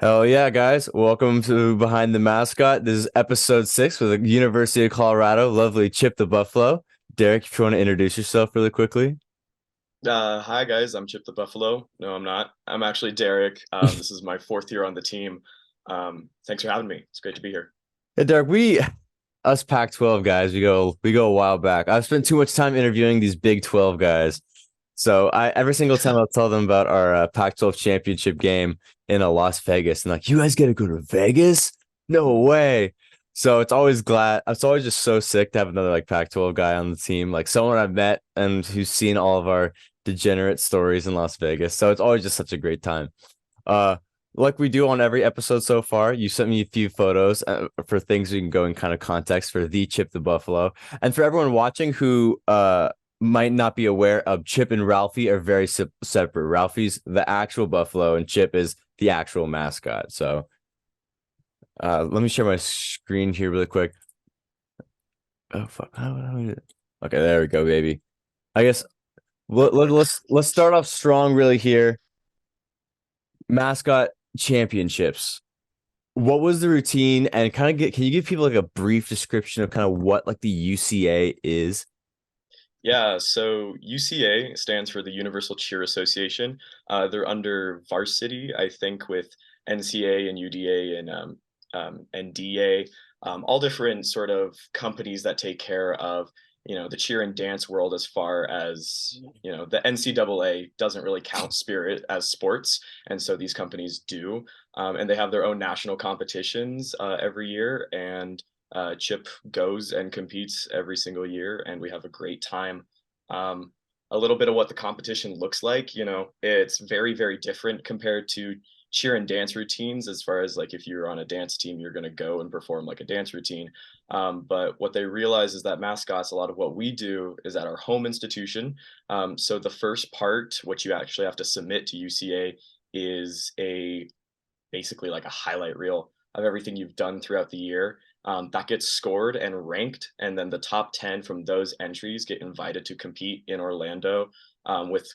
Hell yeah, guys. Welcome to Behind the Mascot. This is episode 6 with the University of Colorado. Lovely Chip the Buffalo. Derek, if you want to introduce yourself really quickly. Hi guys, I'm Chip the Buffalo. No, I'm not. I'm actually Derek. This is my fourth year on the team. Thanks for having me. It's great to be here. Hey, Derek, us Pac-12 guys, we go a while back. I've spent too much time interviewing these Big 12 guys. So I every single time I'll tell them about our Pac-12 championship game in Las Vegas, and like, you guys gotta go to Vegas? No way. So it's always just so sick to have another like Pac-12 guy on the team, like someone I've met and who's seen all of our degenerate stories in Las Vegas. So it's always just such a great time. Uh, like we do on every episode so far, you sent me a few photos for things we can go in kind of context for the Chip the Buffalo. And for everyone watching who might not be aware of, Chip and Ralphie are very separate. Ralphie's the actual Buffalo and Chip is the actual mascot. So let me share my screen here really quick. Oh fuck. Okay, there we go, baby. I guess let's start off strong really here. Mascot championships. What was the routine and kind of can you give people like a brief description of kind of what like the UCA is? Yeah, so UCA stands for the Universal Cheer Association. They're under varsity, I think, with NCA and UDA and DA, all different sort of companies that take care of, the cheer and dance world as far as, the NCAA doesn't really count spirit as sports, and so these companies do. And they have their own national competitions every year, and Chip goes and competes every single year, and we have a great time. Um, a little bit of what the competition looks like, it's very, very different compared to cheer and dance routines. As far as like if you're on a dance team, you're going to go and perform like a dance routine. But what they realize is that mascots, a lot of what we do is at our home institution. So the first part, what you actually have to submit to UCA, is a basically like a highlight reel of everything you've done throughout the year. That gets scored and ranked, and then the top 10 from those entries get invited to compete in Orlando with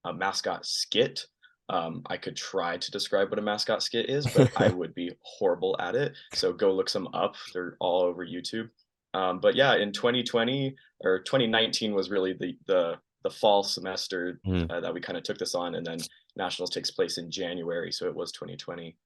a mascot skit. I could try to describe what a mascot skit is, but I would be horrible at it. So go look some up. They're all over YouTube. But yeah, in 2020 or 2019 was really the fall semester Hmm. that we kind of took this on, and then nationals takes place in January, so it was 2020.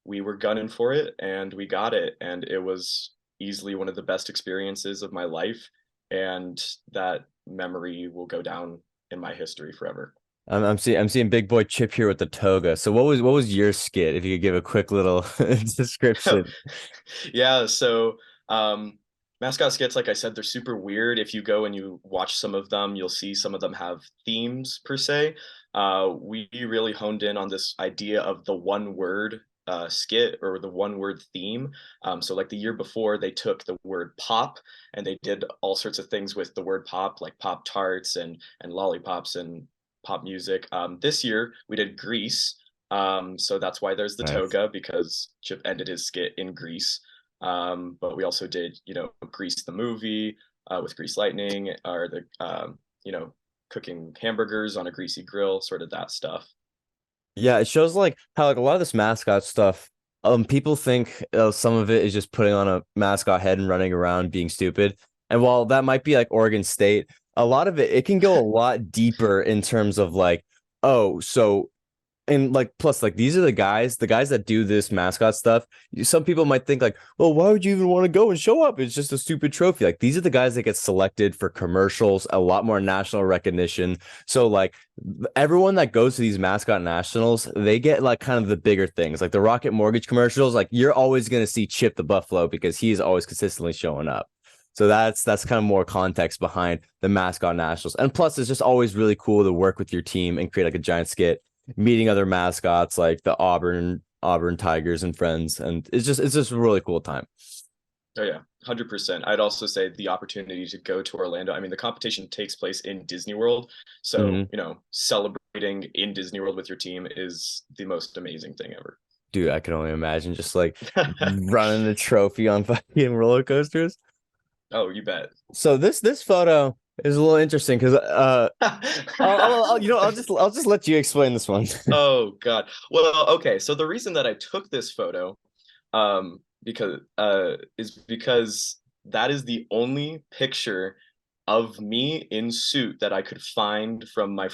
We were gunning for it, and we got it, and it was easily one of the best experiences of my life, and that memory will go down in my history forever. I'm seeing Big Boy Chip here with the toga. So what was your skit? If you could give a quick little description. Yeah, so mascot skits, like I said, they're super weird. If you go and you watch some of them, you'll see some of them have themes per se. We really honed in on this idea of the one word skit or the one word theme. So like the year before, they took the word pop and they did all sorts of things with the word pop, like pop tarts and lollipops and pop music. This year we did Grease. So that's why there's the Nice. toga, because Chip ended his skit in Greece. But we also did, Grease the movie with Grease Lightning, or cooking hamburgers on a greasy grill, sort of that stuff. Yeah, it shows like how like a lot of this mascot stuff, people think some of it is just putting on a mascot head and running around being stupid. And while that might be like Oregon State, a lot of it can go a lot deeper in terms of like, oh, so and like plus like these are the guys that do this mascot stuff. Some people might think like, well, why would you even want to go and show up? It's just a stupid trophy. Like these are the guys that get selected for commercials, a lot more national recognition. So like everyone that goes to these mascot nationals, they get like kind of the bigger things, like the Rocket Mortgage commercials. Like you're always going to see Chip the Buffalo because he's always consistently showing up. So that's kind of more context behind the mascot nationals. And plus, it's just always really cool to work with your team and create like a giant skit, meeting other mascots like the Auburn Tigers and friends, and it's just a really cool time. Oh yeah, 100%. I'd also say the opportunity to go to Orlando. I mean, the competition takes place in Disney World, so Hmm. celebrating in Disney World with your team is the most amazing thing ever. Dude, I can only imagine just like running the trophy on fucking roller coasters. Oh, you bet. So this photo, It's a little interesting because I'll just let you explain this one. Oh God. Well, okay. So the reason that I took this photo, is because that is the only picture of me in suit that I could find from my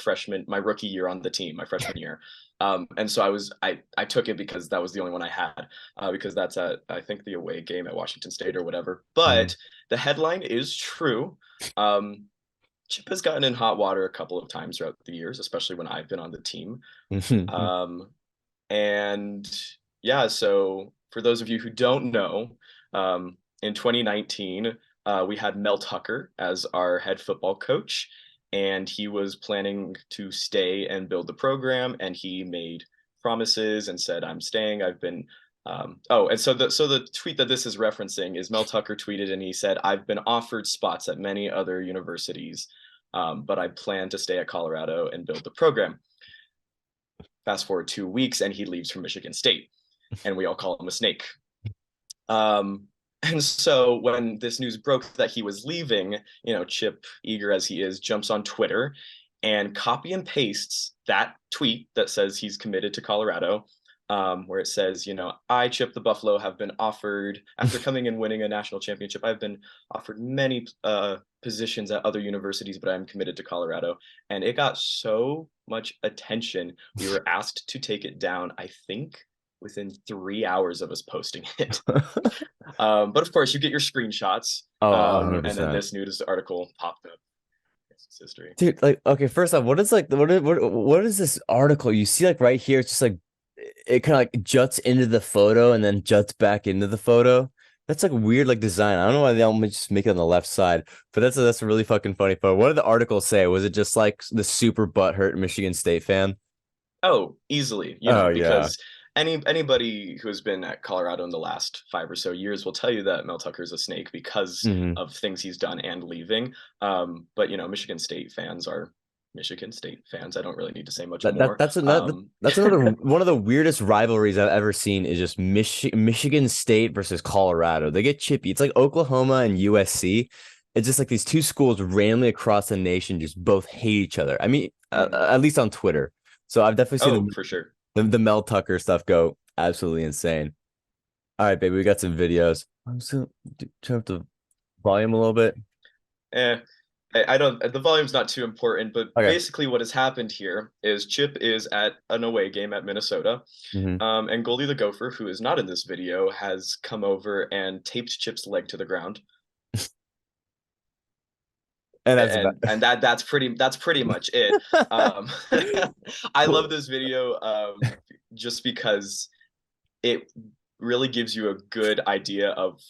rookie year on the team, my freshman year. And so I took it because that was the only one I had, because that's at, I think, the away game at Washington State or whatever. Mhm. But the headline is true. Um, Chip has gotten in hot water a couple of times throughout the years, especially when I've been on the team. Um, and yeah, so for those of you who don't know, in 2019, we had Mel Tucker as our head football coach, and he was planning to stay and build the program, and he made promises and said, "I'm staying. I've been." Oh, and so the tweet that this is referencing is Mel Tucker tweeted, and he said, "I've been offered spots at many other universities, but I plan to stay at Colorado and build the program." Fast forward 2 weeks, and he leaves for Michigan State, and we all call him a snake. And so when this news broke that he was leaving, Chip, eager as he is, jumps on Twitter and copy and pastes that tweet that says he's committed to Colorado, where it says, I, Chip the Buffalo, have been offered, after coming and winning a national championship, I've been offered many positions at other universities, but I'm committed to Colorado. And it got so much attention. We were asked to take it down, I think, within 3 hours of us posting it. But of course, you get your screenshots, Oh, and then 100%. this news article popped up. It's history. Dude, like, okay, first off, what is like what is this article? You see, like right here, it's just like it kind of like juts into the photo and then juts back into the photo. That's like weird, like design. I don't know why they don't just make it on the left side, but that's a really fucking funny photo. What did the article say? Was it just like the super butthurt Michigan State fan? Oh, easily, Oh yeah. because anybody who has been at Colorado in the last 5 or so years will tell you that Mel Tucker is a snake because Hmm. of things he's done and leaving. But Michigan State fans are Michigan State fans. I don't really need to say much more. That's another one of the weirdest rivalries I've ever seen is just Michigan State versus Colorado. They get chippy. It's like Oklahoma and USC. It's just like these two schools randomly across the nation just both hate each other. I mean, Mhm. at least on Twitter. So I've definitely seen Oh, for sure. the Mel Tucker stuff go absolutely insane. All right, baby, we got some videos. I'm just gonna turn up the volume a little bit. Eh, I don't. The volume's not too important, but Okay. basically, what has happened here is Chip is at an away game at Minnesota, Hmm. and Goldie the Gopher, who is not in this video, has come over and taped Chip's leg to the ground, And that's about. and that's pretty much it. Um, I love this video, just because it really gives you a good idea of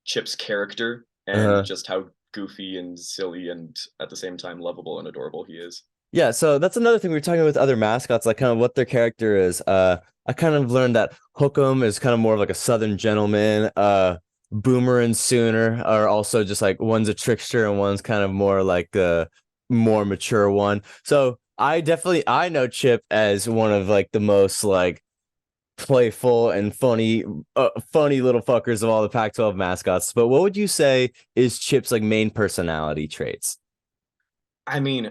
Chip's character and Uh, just how goofy and silly and at the same time lovable and adorable he is. Yeah, so that's another thing we are talking with other mascots, like kind of what their character is. I kind of learned that Hookem is kind of more of like a Southern gentleman. Boomer and Sooner are also just like one's a trickster and one's kind of more like a more mature one. So I know Chip as one of like the most like playful and funny little fuckers of all the Pac-12 mascots. But what would you say is Chip's like main personality traits? I mean,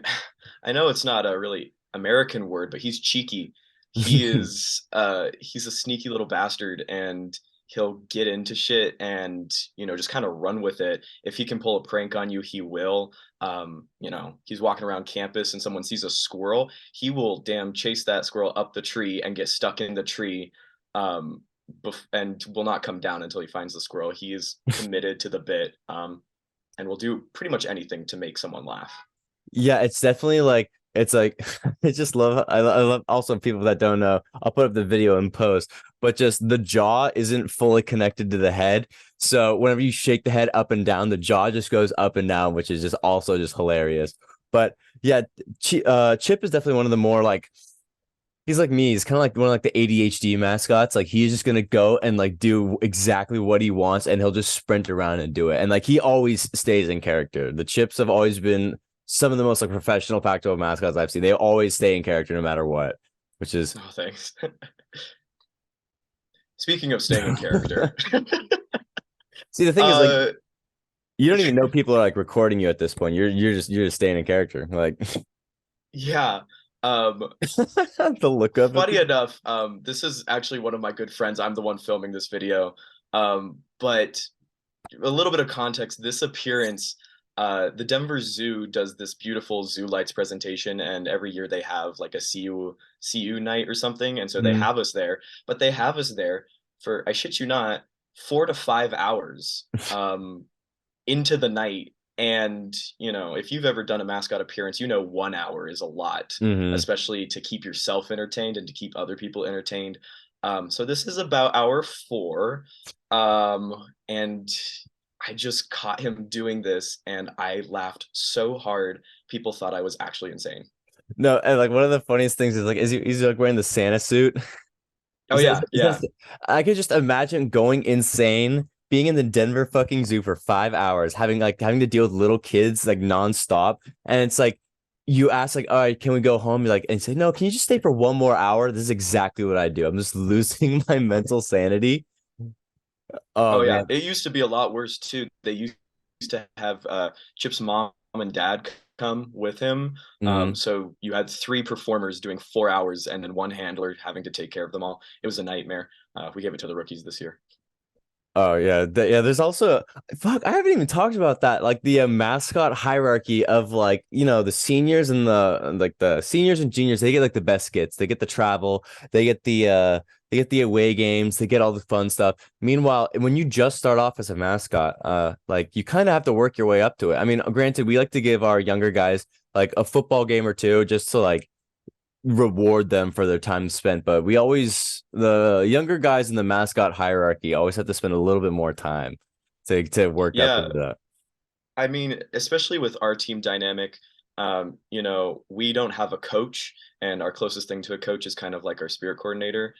I know it's not a really American word, but he's cheeky. He's a sneaky little bastard, and he'll get into shit and just kind of run with it. If he can pull a prank on you, he will. He's walking around campus and someone sees a squirrel, he will damn chase that squirrel up the tree and get stuck in the tree, um, and will not come down until he finds the squirrel. He is committed to the bit, and will do pretty much anything to make someone laugh. Yeah, it's definitely like it's like I just love I love also people that don't know. I'll put up the video in post, but just the jaw isn't fully connected to the head. So whenever you shake the head up and down, the jaw just goes up and down, which is just also just hilarious. But yeah, Chip is definitely one of the more like he's like me. He's kind of like one of like the ADHD mascots. Like he's just gonna go and like do exactly what he wants, and he'll just sprint around and do it. And like he always stays in character. The Chips have always been some of the most like professional Pac-12 mascots I've seen. They always stay in character no matter what, which is Oh, thanks. Speaking of staying in character, see the thing is like uh, You don't even know people are like recording you at this point. You're just staying in character. Like Yeah. Um, the look up at Funny enough, this is actually one of my good friends. I'm the one filming this video. But a little bit of context, this appearance, the Denver Zoo does this beautiful zoo lights presentation, and every year they have like a CU night or something, and so they Mhm. have us there. But they have us there for, I shit you not, 4 to 5 hours into the night. And if you've ever done a mascot appearance, 1 hour is a lot, Mhm. especially to keep yourself entertained and to keep other people entertained. So this is about hour four. And I just caught him doing this and I laughed so hard. People thought I was actually insane. No, and like one of the funniest things is like he's like wearing the Santa suit. Oh yeah, Is yeah. that, I could just imagine going insane, being in the Denver fucking zoo for 5 hours, having to deal with little kids like nonstop. And it's like you ask like, all right, can we go home? You're like, and say, no, can you just stay for one more hour? This is exactly what I do. I'm just losing my mental sanity. Oh Oh yeah. man. It used to be a lot worse too. They used to have Chip's mom and dad come with him. Mhm. So you had three performers doing 4 hours and then one handler having to take care of them all. It was a nightmare. We gave it to the rookies this year. Oh yeah, yeah. There's also fuck. I haven't even talked about that. Like the mascot hierarchy of like the seniors and the seniors and juniors. They get like the best skits. They get the travel. They get the away games. They get all the fun stuff. Meanwhile, when you just start off as a mascot, like you kind of have to work your way up to it. I mean, granted, we like to give our younger guys like a football game or two just to like reward them for their time spent. But the younger guys in the mascot hierarchy always have to spend a little bit more time to work up Yeah, into that. I mean, especially with our team dynamic, we don't have a coach, and our closest thing to a coach is kind of like our spirit coordinator.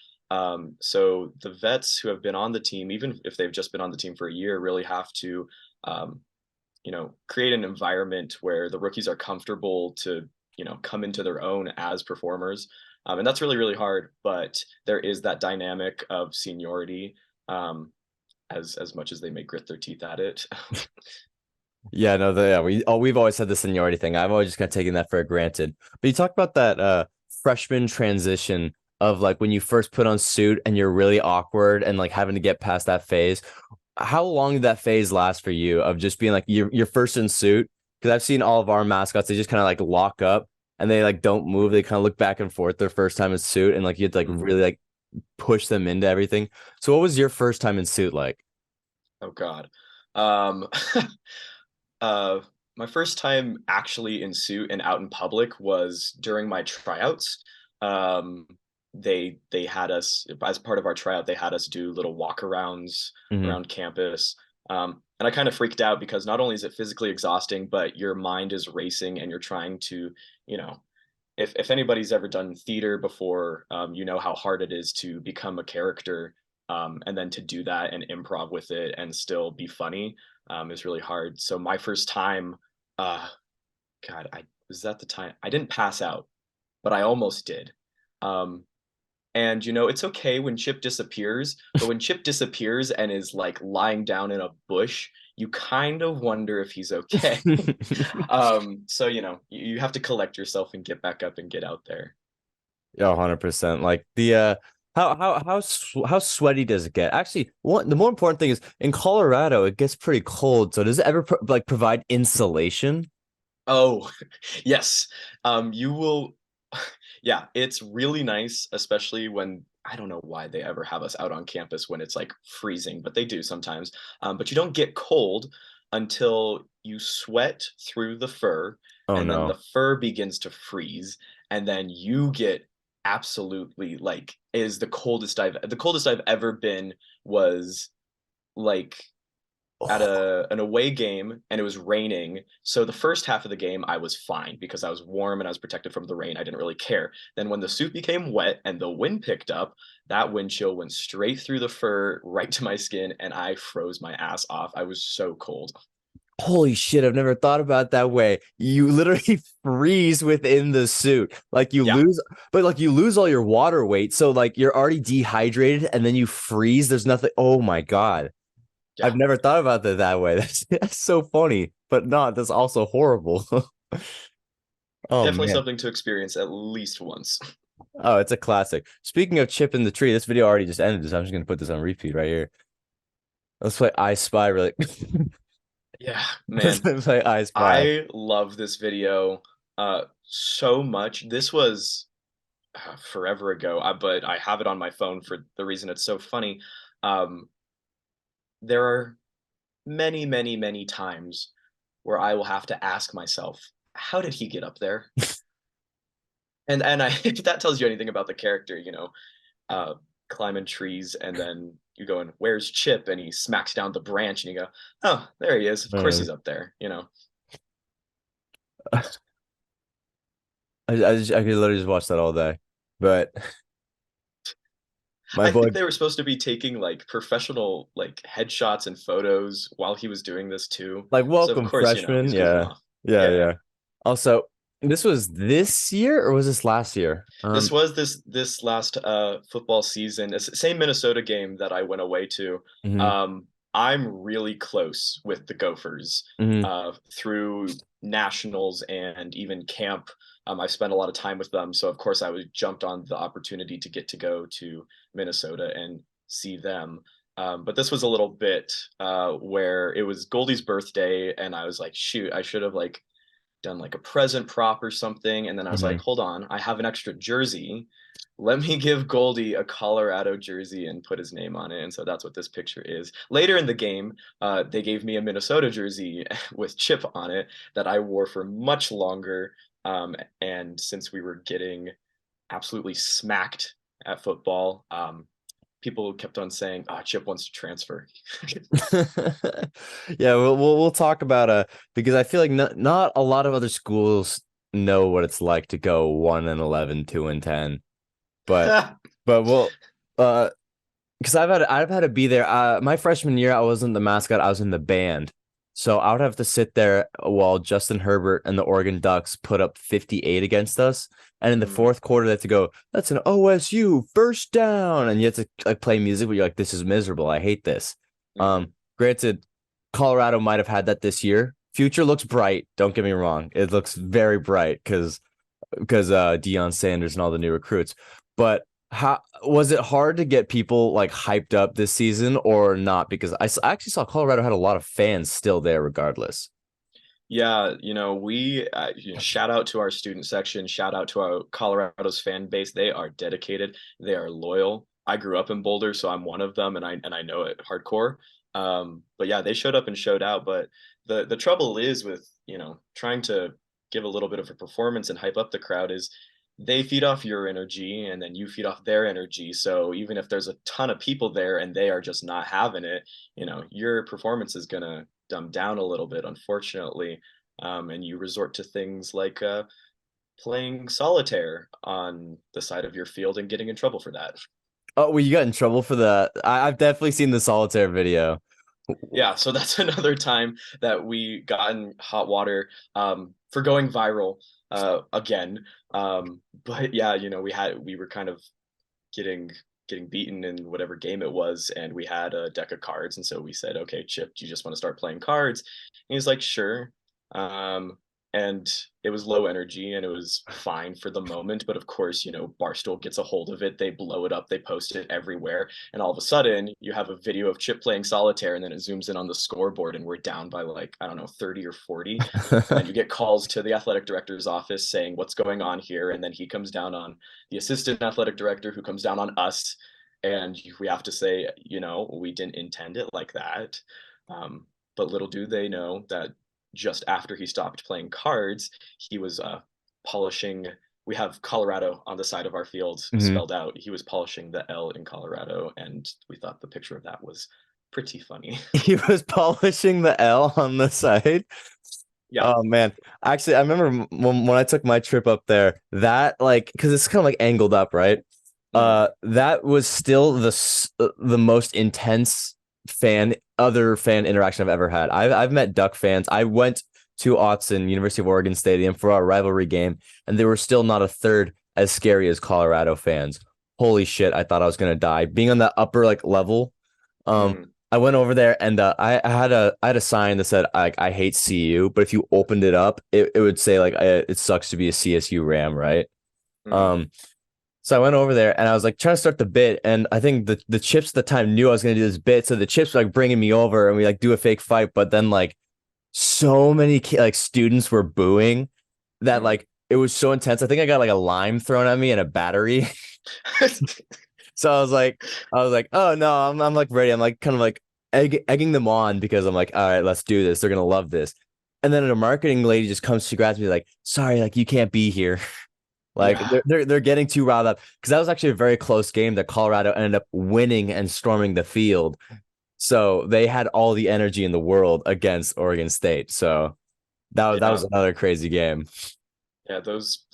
So the vets who have been on the team, even if they've just been on the team for a year, really have to, um, create an environment where the rookies are comfortable to, come into their own as performers. And that's really, really hard, but there is that dynamic of seniority, as much as they may grit their teeth at it. Yeah, no, yeah, we've always had the seniority thing. I've always just kind of taken that for granted. But you talk about that freshman transition of like when you first put on suit and you're really awkward and like having to get past that phase. How long did that phase last for you of just being like you're first in suit? Because I've seen all of our mascots, they just kind of like lock up and they like don't move. They kind of look back and forth their first time in suit and like you had to like Mhm. really like push them into everything. So what was your first time in suit like? Oh God. Um, uh, my first time actually in suit and out in public was during my tryouts. Um, they had us as part of our tryout. They had us do little walkarounds Hmm. around campus. And I kind of freaked out because not only is it physically exhausting, but your mind is racing and you're trying to, you know, if anybody's ever done theater before, you know how hard it is to become a character, and then to do that and improv with it and still be funny, is really hard. So my first time, uh, God, I was at the time I didn't pass out, but I almost did. Um, and it's okay when Chip disappears, but when Chip disappears and is like lying down in a bush, you kind of wonder if he's okay. So you have to collect yourself and get back up and get out there. Yeah, 100%. Like the how sweaty does it get? Actually, the more important thing is in Colorado, it gets pretty cold. So does it ever like provide insulation? Oh, yes. You will, yeah, it's really nice, especially when I don't know why they ever have us out on campus when it's like freezing, but they do sometimes. But you don't get cold until you sweat through the fur, Oh and then the no. fur begins to freeze, and then you get absolutely like is the coldest I've ever been was like at an away game and it was raining. So the first half of the game I was fine because I was warm and I was protected from the rain. I didn't really care. Then when the suit became wet and the wind picked up, that wind chill went straight through the fur right to my skin and I froze my ass off. I was so cold. Holy shit, I've never thought about it that way. You literally freeze within the suit. Like you Yeah. lose, but like you lose all your water weight. So like you're already dehydrated and then you freeze. There's nothing. Oh my God. Yeah, I've never thought about it that way. That's so funny, but not. That's also horrible. Oh definitely man. something to experience at least once. Oh, it's a classic. Speaking of Chip in the Tree, this video already just ended, so I'm just gonna put this on repeat right here. Let's play I Spy really. Yeah, Let's man. play I Spy. I love this video so much. This was forever ago, but I have it on my phone for the reason it's so funny. Um, there are many, many, many times where I will have to ask myself, how did he get up there? And if that tells you anything about the character, uh, climbing trees, and then you go and where's Chip? And he smacks down the branch, and you go, oh, there he is. Of course Uh, he's up there. I could literally just watch that all day. But my I boy, think they were supposed to be taking like professional like headshots and photos while he was doing this too. like, So of welcome course, freshman. he's goofing Yeah. off. Yeah, Yeah. yeah. Also, this was this year or was this last year? This was this last football season. Same Minnesota game that I went away to. Mhm, Um, I'm really close with the Gophers mhm, through nationals and even camp. I spent a lot of time with them, so of course I was jumped on the opportunity to get to go to Minnesota and see them. But this was a little bit where it was Goldie's birthday, and I was like, shoot, I should have like done like a present prop or something. And then I was like, mhm. hold on, I have an extra jersey. Let me give Goldie a Colorado jersey and put his name on it. And so that's what this picture is. Later in the game, they gave me a Minnesota jersey with Chip on it that I wore for much longer. And since we were getting absolutely smacked at football, people kept on saying, Chip wants to transfer. Yeah, we'll talk about because I feel like not a lot of other schools know what it's like to go 1-11, 2-10. But we'll because I've had to be there. My freshman year, I wasn't the mascot. I was in the band, so I would have to sit there while Justin Herbert and the Oregon Ducks put up 58 against us. And in the Mm, fourth quarter, they have to go, "That's an OSU first down," and you have to like play music, but you're like, "This is miserable. I hate this." mhm. Granted, Colorado might have had that this year. Future looks bright. Don't get me wrong; it looks very bright because Deion Sanders and all the new recruits. But how was it hard to get people like hyped up this season or not? Because I actually saw Colorado had a lot of fans still there, regardless. Yeah, we shout out to our student section, shout out to our Colorado's fan base. They are dedicated, they are loyal. I grew up in Boulder, so I'm one of them, and I know it hardcore. But yeah, they showed up and showed out. But the trouble is with trying to give a little bit of a performance and hype up the crowd is they feed off your energy and then you feed off their energy. So even if there's a ton of people there and they are just not having it, your performance is gonna dumb down a little bit, unfortunately. And you resort to things like playing solitaire on the side of your field and getting in trouble for that. Oh, well, you got in trouble for that. I've definitely seen the solitaire video. Yeah, so that's another time that we got in hot water for going viral again. But yeah, we were kind of getting beaten in whatever game it was, and we had a deck of cards, and so we said, okay, Chip, do you just want to start playing cards? And he's like, sure. And it was low energy and it was fine for the moment, but of course, Barstool gets a hold of it, they blow it up, they post it everywhere, and all of a sudden you have a video of Chip playing solitaire, and then it zooms in on the scoreboard and we're down by like, I don't know, 30 or 40. And then you get calls to the athletic director's office saying what's going on here, and then he comes down on the assistant athletic director, who comes down on us, and we have to say, we didn't intend it like that. But little do they know that just after he stopped playing cards, he was polishing. We have Colorado on the side of our field Mhm. spelled out. He was polishing the L in Colorado, and we thought the picture of that was pretty funny. He was polishing the L on the side. Yeah. Oh man, actually, I remember when I took my trip up there, that like because it's kind of like angled up, right? Mm, That was still the most intense other fan interaction I've ever had. I've met Duck fans. I went to Autzen, University of Oregon Stadium for our rivalry game, and they were still not a third as scary as Colorado fans. Holy shit, I thought I was gonna die. Being on that upper like level, um, mm. I went over there and I had a sign that said like I hate CU, but if you opened it up, it would say like it sucks to be a CSU Ram, right? Mhm. Um, so I went over there and I was like trying to start the bit, and I think the chips at the time knew I was gonna do this bit, so the chips were like bringing me over and we like do a fake fight, but then like so many like students were booing that Mhm. like it was so intense. I think I got like a lime thrown at me and a battery. So I was like, oh no, I'm like ready. I'm like kind of like egging them on because I'm like, all right, let's do this. They're gonna love this. And then a marketing lady just comes, she grabs me like, sorry, like you can't be here. Like Yeah. they're getting too riled up because that was actually a very close game that Colorado ended up winning and storming the field. So they had all the energy in the world against Oregon State. So that Yeah. was another crazy game. Yeah, those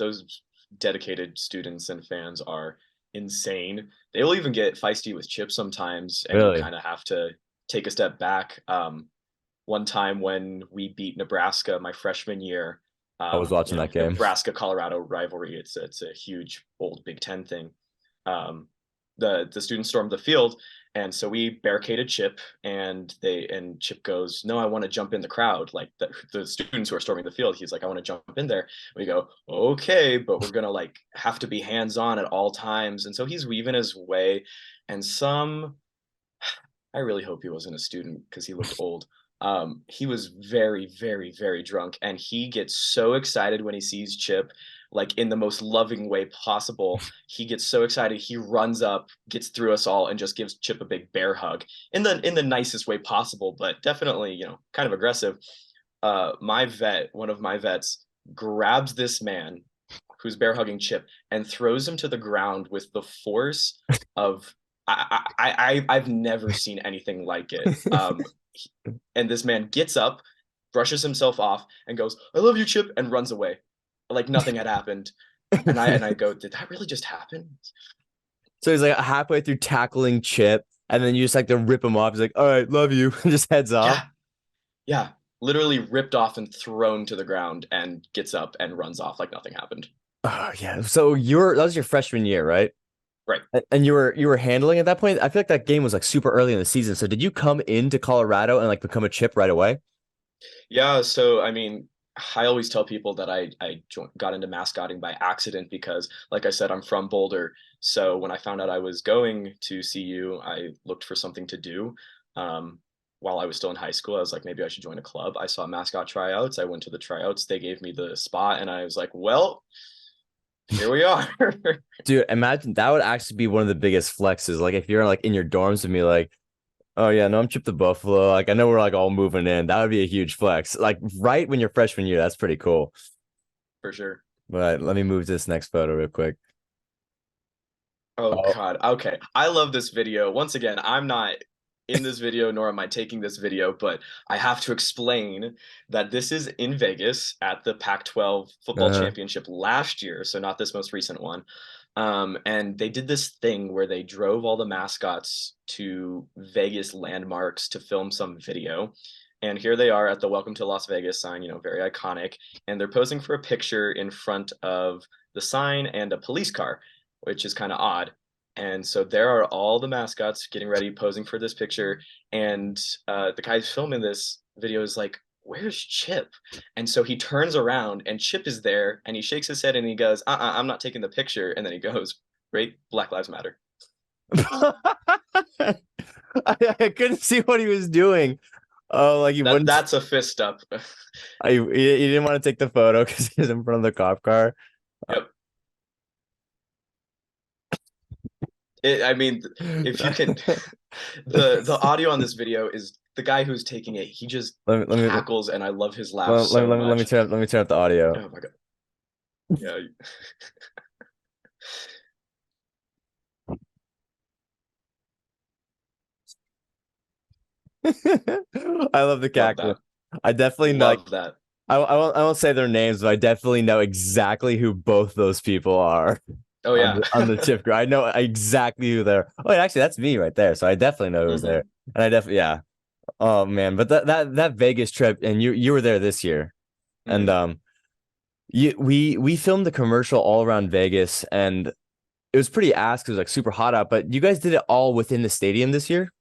dedicated students and fans are insane. They will even get feisty with Chip sometimes, and you Really, kind of have to take a step back. One time when we beat Nebraska my freshman year, I was watching that game. Nebraska Colorado rivalry. It's a huge old Big Ten thing. Um, the students stormed the field, and so we barricaded Chip, and Chip goes, "No, I want to jump in the crowd." Like the students who are storming the field, he's like, "I want to jump in there." We go, "Okay, but we're gonna like have to be hands on at all times." And so he's weaving his way, and some I really hope he wasn't a student because he looked old. He was very, very, very drunk, and he gets so excited when he sees Chip, like in the most loving way possible. He gets so excited, he runs up, gets through us all, and just gives Chip a big bear hug in the nicest way possible, but definitely, kind of aggressive. One of my vets, grabs this man who's bear hugging Chip and throws him to the ground with the force of I've never seen anything like it. And this man gets up, brushes himself off, and goes, "I love you, Chip," and runs away, like nothing had happened. And I go, "Did that really just happen?" So he's like halfway through tackling Chip, and then you just like to rip him off. He's like, all right, love you, and just heads off. Yeah, yeah, literally ripped off and thrown to the ground, and gets up and runs off like nothing happened. Oh yeah. So you're that was your freshman year, right? Right. And you were handling at that point. I feel like that game was like super early in the season. So did you come into Colorado and like become a Chip right away? Yeah, so I mean, I always tell people that got into mascotting by accident because, like I said, I'm from Boulder. So when I found out I was going to CU, I looked for something to do. Um, while I was still in high school, I was like, maybe I should join a club. I saw mascot tryouts. I went to the tryouts. They gave me the spot, and I was like, well, here we are. Dude, imagine that would actually be one of the biggest flexes. Like if you're like in your dorms and be like, oh yeah, no, I'm Chip the Buffalo. Like I know we're like all moving in. That would be a huge flex. Like right when you're freshman year, that's pretty cool. For sure. But let me move to this next photo real quick. Oh Oh, God. Okay. I love this video. Once again, I'm not in this video, nor am I taking this video, but I have to explain that this is in Vegas at the Pac-12 football uh-huh. championship last year, so not this most recent one. And they did this thing where they drove all the mascots to Vegas landmarks to film some video. And here they are at the Welcome to Las Vegas sign, very iconic. And they're posing for a picture in front of the sign and a police car, which is kind of odd. And so there are all the mascots getting ready, posing for this picture. And the guy filming this video is like, "Where's Chip?" And so he turns around and Chip is there and he shakes his head and he goes, I'm not taking the picture. And then he goes, "Great, Black Lives Matter." I couldn't see what he was doing. Oh, like he wouldn't. That's a fist up. He didn't want to take the photo because he was in front of the cop car. Yep. I mean, if you can, the audio on this video is the guy who's taking it. He just Let me cackles, and I love his laugh so let me much. turn up the audio. Oh my God. Yeah. I love the Love cackling. that. I definitely like. Love that. I won't say their names, but I definitely know exactly who both those people are Oh yeah. on the tip group. I know exactly who they're. Oh, wait, actually, that's me right there. So I definitely know who's there, Hmm. and I definitely yeah. Oh man, but that Vegas trip, and you were there this year, and Hmm. we filmed the commercial all around Vegas, and it was pretty ass because it was like super hot out. But you guys did it all within the stadium this year.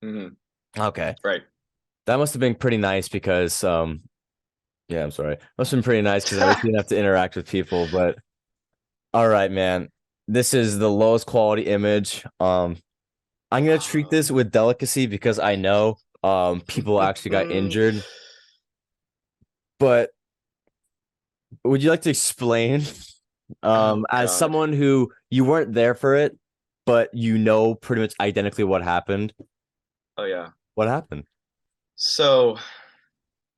Hmm. Okay. Right. That must have been pretty nice because yeah, I'm sorry. Must have been pretty nice because at least you didn't have to interact with people. But all right, man. This is the lowest quality image. I'm gonna treat this with delicacy because I know people actually got injured. But would you like to explain Oh as God. someone who you weren't there for it, but you know pretty much identically what happened? Oh yeah. What happened? So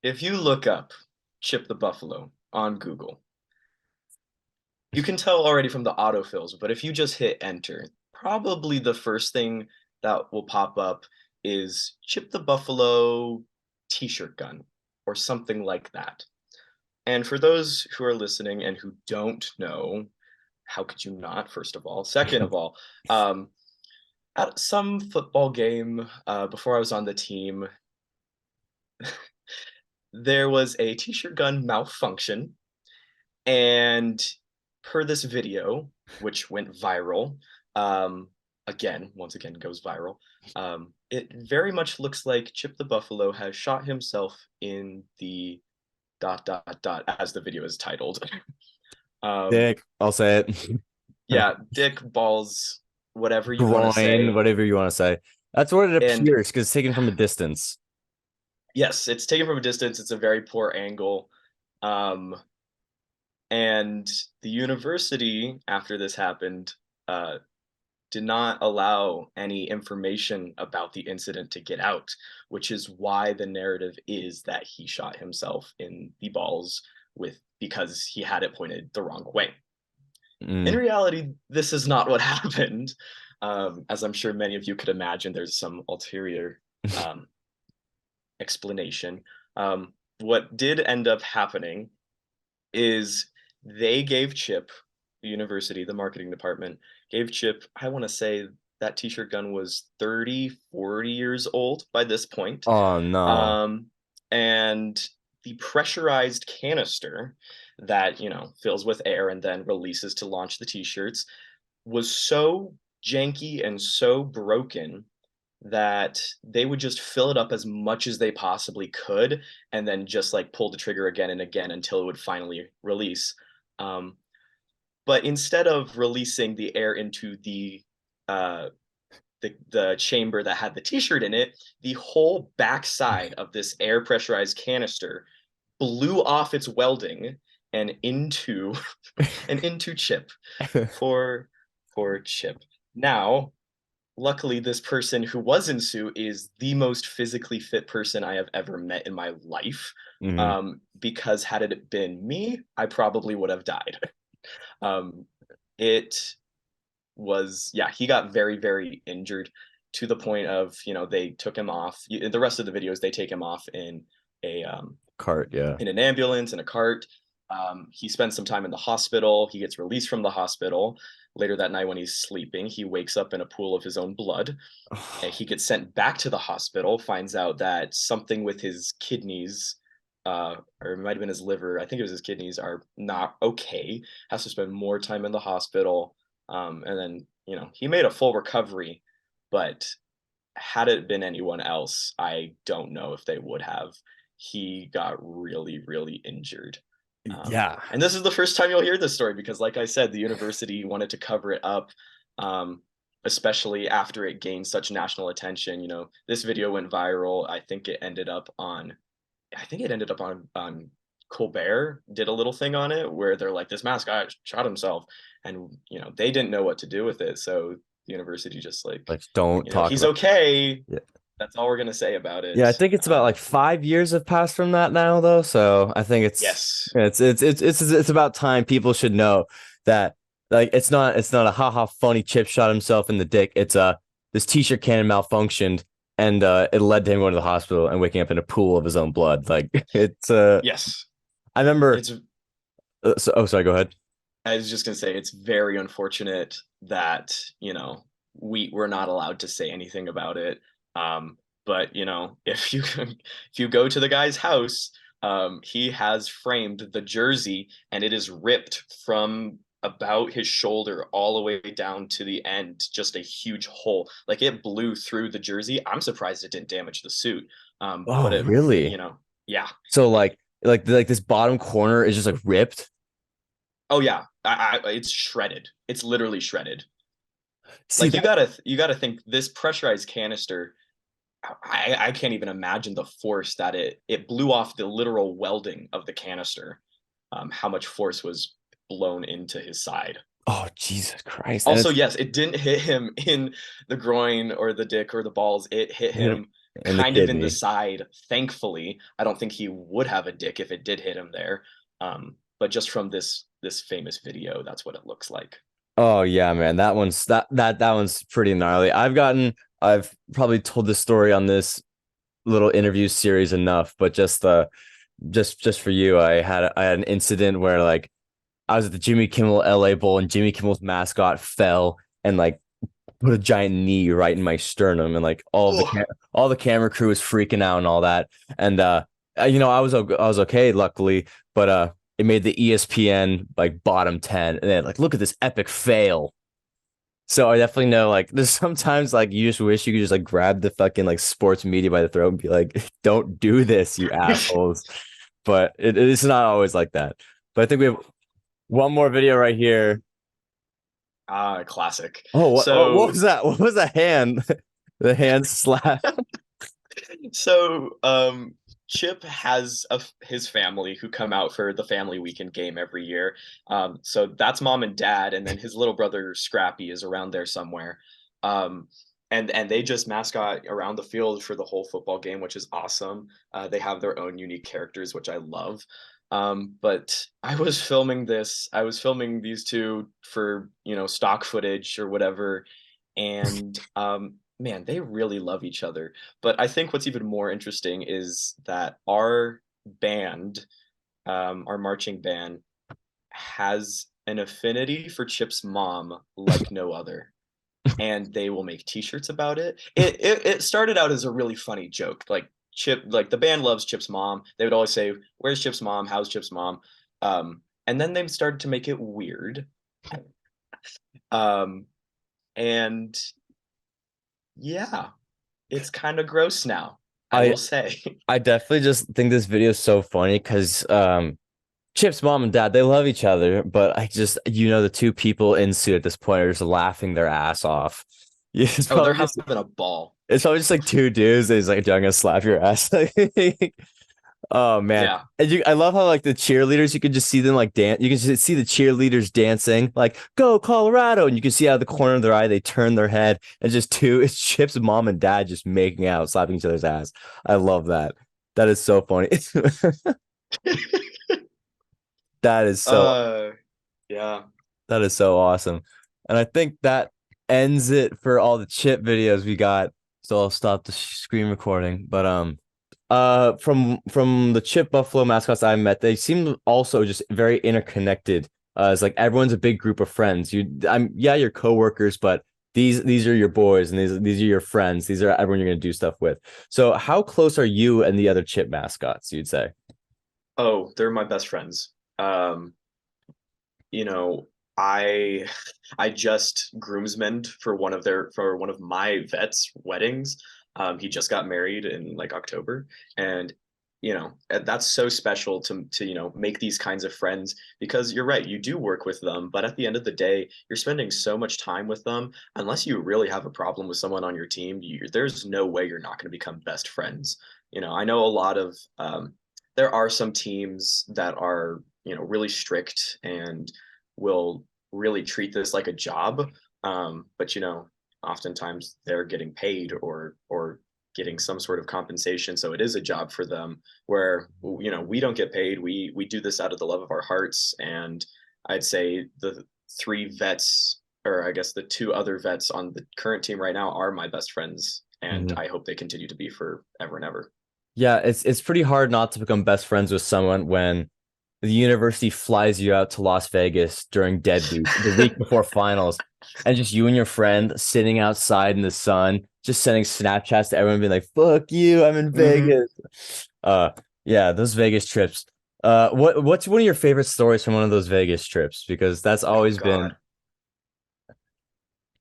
if you look up Chip the Buffalo on Google, you can tell already from the autofills, but if you just hit enter, probably the first thing that will pop up is Chip the Buffalo t-shirt gun or something like that. And for those who are listening and who don't know, how could you not, first of all? Second of all, um, at some football game before I was on the team, there was a t-shirt gun malfunction. And per this video, which went viral, um, once again goes viral, it very much looks like Chip the Buffalo has shot himself in the dot dot dot as the video is titled. um, Dick, I'll say it. yeah, dick, balls, whatever you want to Groin, say. whatever you want to say. That's what it And appears because it's taken from a distance. yes, it's taken from a distance. It's a very poor angle. Um, and the university, after this happened, uh, did not allow any information about the incident to get out, which is why the narrative is that he shot himself in the balls with because he had it pointed the wrong way. In Mm. reality, this is not what happened. As I'm sure many of you could imagine, there's some ulterior um, explanation. What did end up happening is they gave Chip, the university, the marketing department, gave Chip, I want to say that t-shirt gun was 30, 40 years old by this point. Oh no. Um, and the pressurized canister that, fills with air and then releases to launch the t-shirts was so janky and so broken that they would just fill it up as much as they possibly could and then just like pull the trigger again and again until it would finally release. Um, but instead of releasing the air into uh, the chamber that had the t-shirt in it, the whole backside of this air pressurized canister blew off its welding and into and into Chip. Poor poor Chip. Now, luckily, this person who was in suit is the most physically fit person I have ever met in my life. Mhm. Because had it been me, I probably would have died. Um, it was, yeah, he got very, very injured to the point of, they took him off. The rest of the videos, they take him off a Cart, yeah. in an ambulance in a cart. He spends some time in the hospital. He gets released from the hospital. Later that night, when he's sleeping, he wakes up in a pool of his own blood. And he gets sent back to the hospital, finds out that something with his kidneys, or it might have been his liver, I think it was his kidneys, are not okay, has to spend more time in the hospital. And then, he made a full recovery, but had it been anyone else, I don't know if they would have. He got really, really injured. Yeah. And this is the first time you'll hear this story because, like I said, the university wanted to cover it up, um, especially after it gained such national attention. This video went viral. I think it ended up on Colbert did a little thing on it where they're like, this mascot shot himself, and they didn't know what to do with it. So the university just like, Like don't talk he's about okay. yeah. That's all we're gonna say about Yeah, I it. think it's about like 5 years have passed from that now though. So I think Yes. it's about time people should know that like it's not a haha funny Chip shot himself in the dick. It's this t-shirt cannon malfunctioned and it led to him going to the hospital and waking up in a pool of his own blood. Like it's Yes. I remember It's oh sorry, go ahead. I was just gonna say it's very unfortunate that we're not allowed to say anything about it. But if you if you go to the guy's house, he has framed the jersey and it is ripped from about his shoulder all the way down to the end, just a huge hole. Like it blew through the jersey. I'm surprised it didn't damage the suit. But Oh, it, really? yeah. So like this bottom corner is just like ripped. Oh yeah, it's shredded. It's literally shredded. See Like that? you gotta think this pressurized canister. I can't even imagine the force that it blew off the literal welding of the canister. How much force was blown into his side. Oh, Jesus Christ! And Also, it's yes, it didn't hit him in the groin or the dick or the balls. It hit hit him him in the kind of in the kidney. side. Thankfully, I don't think he would have a dick if it did hit him there. But just from this famous video, that's what it looks like. Oh yeah, man. That one's pretty gnarly. I've probably told this story on this little interview series enough, but just for you, I had an incident where like I was at the Jimmy Kimmel LA Bowl and Jimmy Kimmel's mascot fell and like put a giant knee right in my sternum, and like Oh, all the camera crew was freaking out and all that. And I was okay luckily, but it made the ESPN like bottom 10, and then like look at this epic fail. So I definitely know like there's sometimes like you just wish you could just like grab the fucking like sports media by the throat and be like, don't do this, you assholes. But it's not always like that. But I think we have one more video right here. classic. Oh, what So was that? What was that hand? The hand slap. So, Chip has his family who come out for the family weekend game every year. So that's mom and dad, and then his little brother Scrappy is around there somewhere. Um, and they just mascot around the field for the whole football game, which is awesome. They have their own unique characters, which I love. But I was filming this. I was filming these two for stock footage or whatever, and man, they really love each other. But I think what's even more interesting is that our band, our marching band, has an affinity for Chip's mom like no other. And they will make T-shirts about it. It started out as a really funny joke. Like Chip, like the band loves Chip's mom. They would always say, "Where's Chip's mom? How's Chip's mom?" And then they started to make it weird. Um, and yeah, it's kind of gross now, I I will say. I definitely just think this video is so funny because Chip's mom and dad, they love each other, but I just the two people in suit at this point are just laughing their ass off. Yeah, Oh, they're having a ball. it's probably just like two dudes. And he's like, "Dude, I'm gonna slap your ass." Oh man. Yeah. I love how like the cheerleaders, you can just see them like dance. You can just see the cheerleaders dancing, like "Go Colorado," and you can see out of the corner of their eye they turn their head, and just it's Chip's mom and dad just making out, slapping each other's ass. I love that. That is so funny. That is so Uh, yeah. that is so awesome. And I think that ends it for all the Chip videos we got. So I'll stop the screen recording. But from the Chip Buffalo mascots I met, they seem also just very interconnected. It's like everyone's a big group of friends. Yeah, your coworkers, but these are your boys and these are your friends. These are everyone you're gonna do stuff with. So how close are you and the other Chip mascots, you'd say? Oh, they're my best friends. Um, you know, I I just groomsmen for one of my vet's weddings. He just got married in like October, and that's so special to make these kinds of friends because you're right, you do work with them, but at the end of the day, you're spending so much time with them. Unless you really have a problem with someone on your team, there's no way you're not going to become best friends. I know a lot of there are some teams that are really strict and will really treat this like a job. But oftentimes they're getting paid or getting some sort of compensation, so it is a job for them. Where we don't get paid. We do this out of the love of our hearts. And I'd say the three vets, or I guess the two other vets on the current team right now, are my best friends, and Mhm. I hope they continue to be forever and ever. Yeah, it's pretty hard not to become best friends with someone when the university flies you out to Las Vegas during dead week, the week before finals, and just you and your friend sitting outside in the sun, just sending Snapchats to everyone, being like, "Fuck you, I'm in Hmm. Vegas." Uh, yeah, those Vegas trips. What's one of your favorite stories from one of those Vegas trips? Because that's Oh always been God.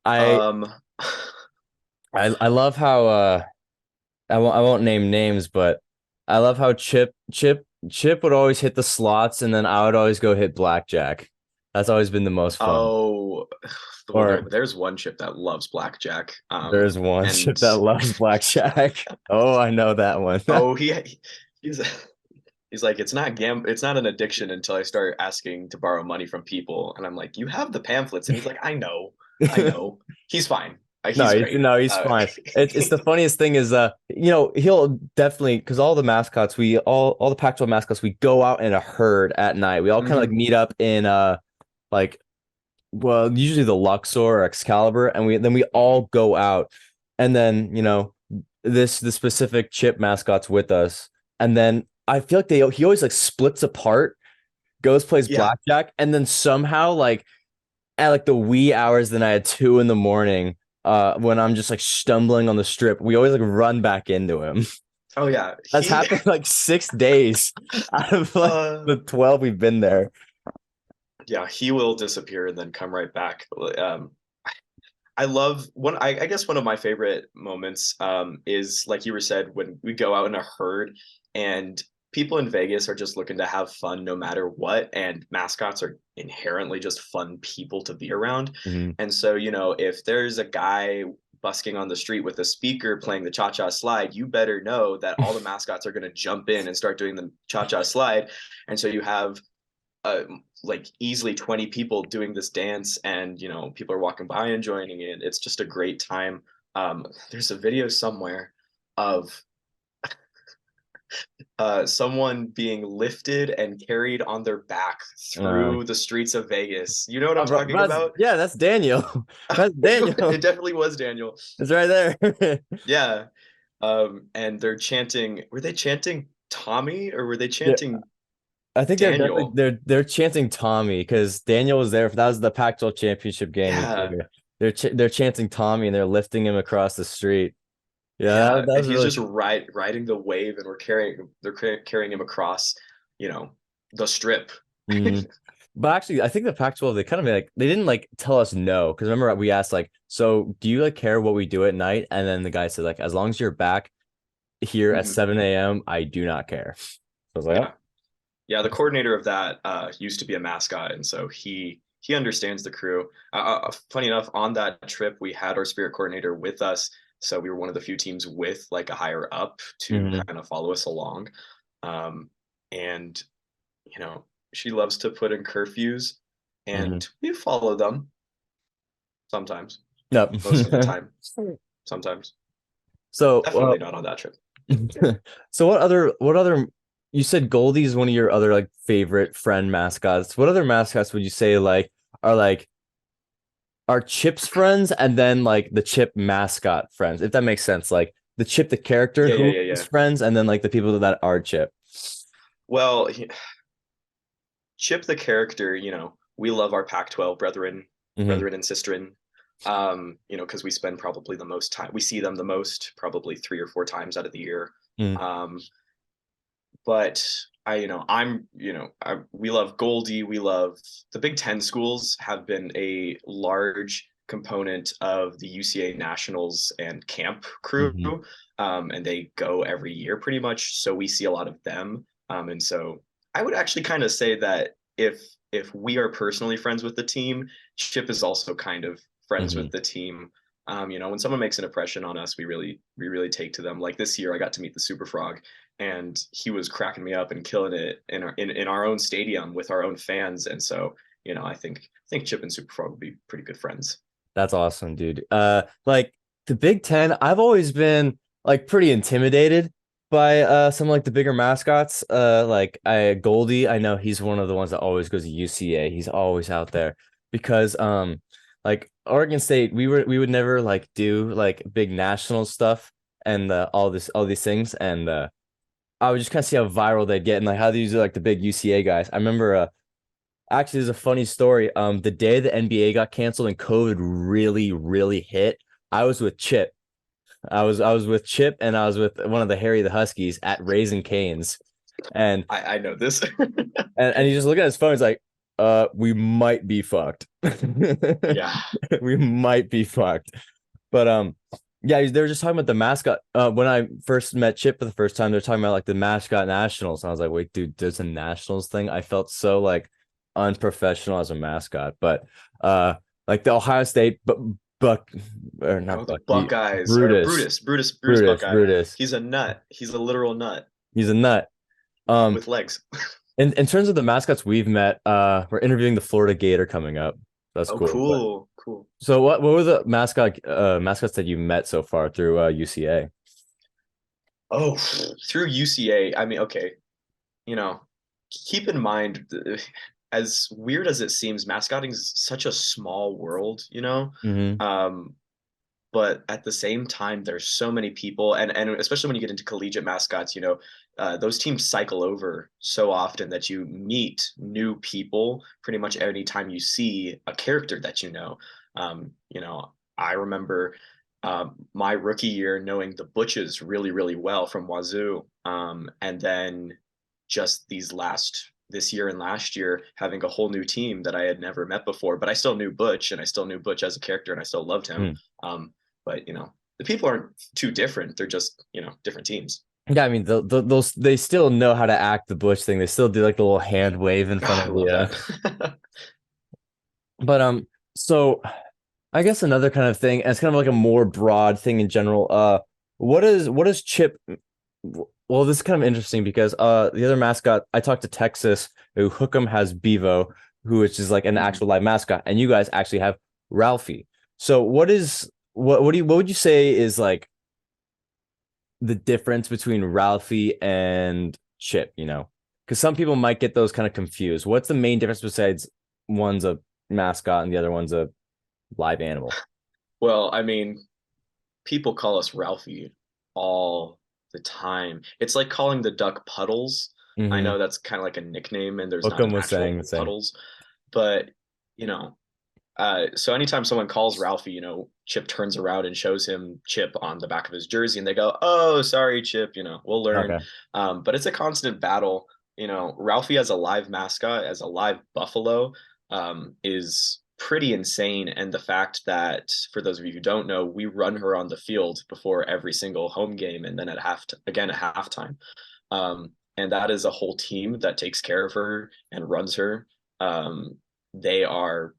I Um, I love how I won't name names, but I love how Chip would always hit the slots and then I would always go hit blackjack. That's always been the most fun. oh, well, Or there's one chip that loves blackjack. there's one And Chip that loves blackjack. Oh, I know that one. oh, he's he's like, it's not an addiction until I start asking to borrow money from people. And I'm like, you have the pamphlets. And he's like, I know. He's fine. No, He's great. he's fine. It's the funniest thing is he'll definitely because all the mascots we all the Pac-12 mascots we go out in a herd at night. We all kind of like Mhm. meet up in like well usually the Luxor or Excalibur and we all go out and then the specific Chip mascots with us and then I feel like he always like splits apart, goes plays Yeah. blackjack and then somehow like at like the wee hours of the night at 2 in the morning, when I'm just like stumbling on the strip, we always like run back into him. Oh yeah. That's He happened like 6 days out of like uh the 12 we've been there. yeah, he will disappear and then come right back. I love I guess one of my favorite moments is like you were said when we go out in a herd and people in Vegas are just looking to have fun no matter what and mascots are inherently just fun people to be around. Mhm. And so, if there's a guy busking on the street with a speaker playing the cha-cha slide, you better know that all the mascots are going to jump in and start doing the cha-cha slide. And so you have like easily 20 people doing this dance and people are walking by and joining it. It's just a great time. There's a video somewhere of someone being lifted and carried on their back Uh, through the streets of Vegas. You know what I'm talking bro, about? yeah, that's Daniel. That's It Daniel. definitely was Daniel. It's right there. Yeah. And they're chanting, were they chanting Tommy or were they Yeah, chanting I think they're definitely Daniel? they're chanting Tommy because Daniel was there. That was the Pac-12 championship game. Yeah. They're chanting Tommy and they're lifting him across the street. Yeah, Yeah, that and was he's really just riding the wave, and carrying him across, the strip. Mhm. But actually, I think the Pac-12 they kind of like they didn't like tell us no because remember we asked like, so do you like care what we do at night? And then the guy said like, as long as you're back here at Mhm. 7 a.m., I do not care. So I was like, oh. Yeah, yeah. The coordinator of that used to be a mascot, and so he understands the crew. Funny enough, on that trip, we had our spirit coordinator with us, so we were one of the few teams with like a higher up to Hmm. kind of follow us along. And you know, she loves to put in curfews, Hmm. and we follow them sometimes, Yep. most of the time, sometimes. So, Definitely not on that trip. so what other you said Goldie is one of your other like favorite friend mascots. What other mascots would you say like are Chip's friends and then like the Chip mascot friends, if that makes sense? Like the Chip the character Yeah, yeah, who yeah, is yeah. friends and then like the people that are Chip. Well, Chip the character, we love our Pac-12 Hmm. brethren and sisterin. Because we spend probably the most time, we see them the most, probably 3 or 4 times out of the year. Hmm. Um, but we love Goldie. We love the Big Ten schools have been a large component of the UCA nationals and camp crew. Hmm. And they go every year pretty much. So we see a lot of them. And so I would actually kind of say that if we are personally friends with the team, Chip is also kind of friends Hmm. with the team. When someone makes an impression on us, we really take to them. Like this year, I got to meet the Super Frog, and he was cracking me up and killing it in our own stadium with our own fans. And so, I think Chip and Super Frog would be pretty good friends. That's awesome, dude. Like the Big Ten, I've always been like pretty intimidated by some like the bigger mascots. Like I Goldie, I know he's one of the ones that always goes to UCA. He's always out there because like Oregon State, we would never like do like big national stuff and all these things and I would just kind of see how viral they'd get and like how these are like the big UCA guys. I remember actually, there's a funny story. The day the NBA got canceled and COVID really, really hit, I was with Chip. I was with Chip and I was with one of the Harry the Huskies at Raising Canes. And I know this. and he's just looking at his phone. He's like, we might be fucked. Yeah. We might be fucked. But yeah, they were just talking about the mascot. When I first met Chip for the first time, they're talking about like the mascot nationals. And I was like, wait, dude, there's a nationals thing. I felt so like unprofessional as a mascot. But like the Ohio State Buck or Oh, not the Buck, the Buckeyes or Brutus, Brutus Brutus, Buckeye. Brutus. He's a nut. He's a literal nut He's a nut. Um, with legs. in terms of the mascots we've met, we're interviewing the Florida Gator coming up. That's Oh, cool. But cool, cool. so what were the mascots that you met so far through UCA? Oh, through UCA. I mean, okay, you know, keep in mind, as weird as it seems, mascotting is such a small world, you know? Hmm. Um, but at the same time, there's so many people, and especially when you get into collegiate mascots, those teams cycle over so often that you meet new people pretty much any time you see a character that you know. I remember my rookie year knowing the Butches really, really well from Wazoo, and then just this year and last year having a whole new team that I had never met before, but I still knew Butch and I still knew Butch as a character and I still loved him. But the people aren't too different. They're just, different teams. Yeah, I mean, those they still know how to act the Bush thing. They still do like the little hand wave in front Oh, I of love the. that. But so I guess another kind of thing, and it's kind of like a more broad thing in general. What is Chip? Well, this is kind of interesting because the other mascot I talked to Texas, who Hookem has Bevo, who is just like an Mhm. actual live mascot, and you guys actually have Ralphie. So what would you say is like the difference between Ralphie and Chip, Because some people might get those kind of confused. What's the main difference besides one's a mascot and the other one's a live animal? Well, I mean, people call us Ralphie all the time. It's like calling the duck Puddles. I Mm-hmm. know that's kind of like a nickname and there's not Hookem an was saying actual the same. Puddles, but you know, so anytime someone calls Ralphie, Chip turns around and shows him Chip on the back of his jersey, and they go, "Oh, sorry, Chip. We'll learn." Okay. But it's a constant battle. Ralphie as a live mascot, as a live buffalo, is pretty insane. And the fact that, for those of you who don't know, we run her on the field before every single home game, and then again at halftime. And that is a whole team that takes care of her and runs her. They are,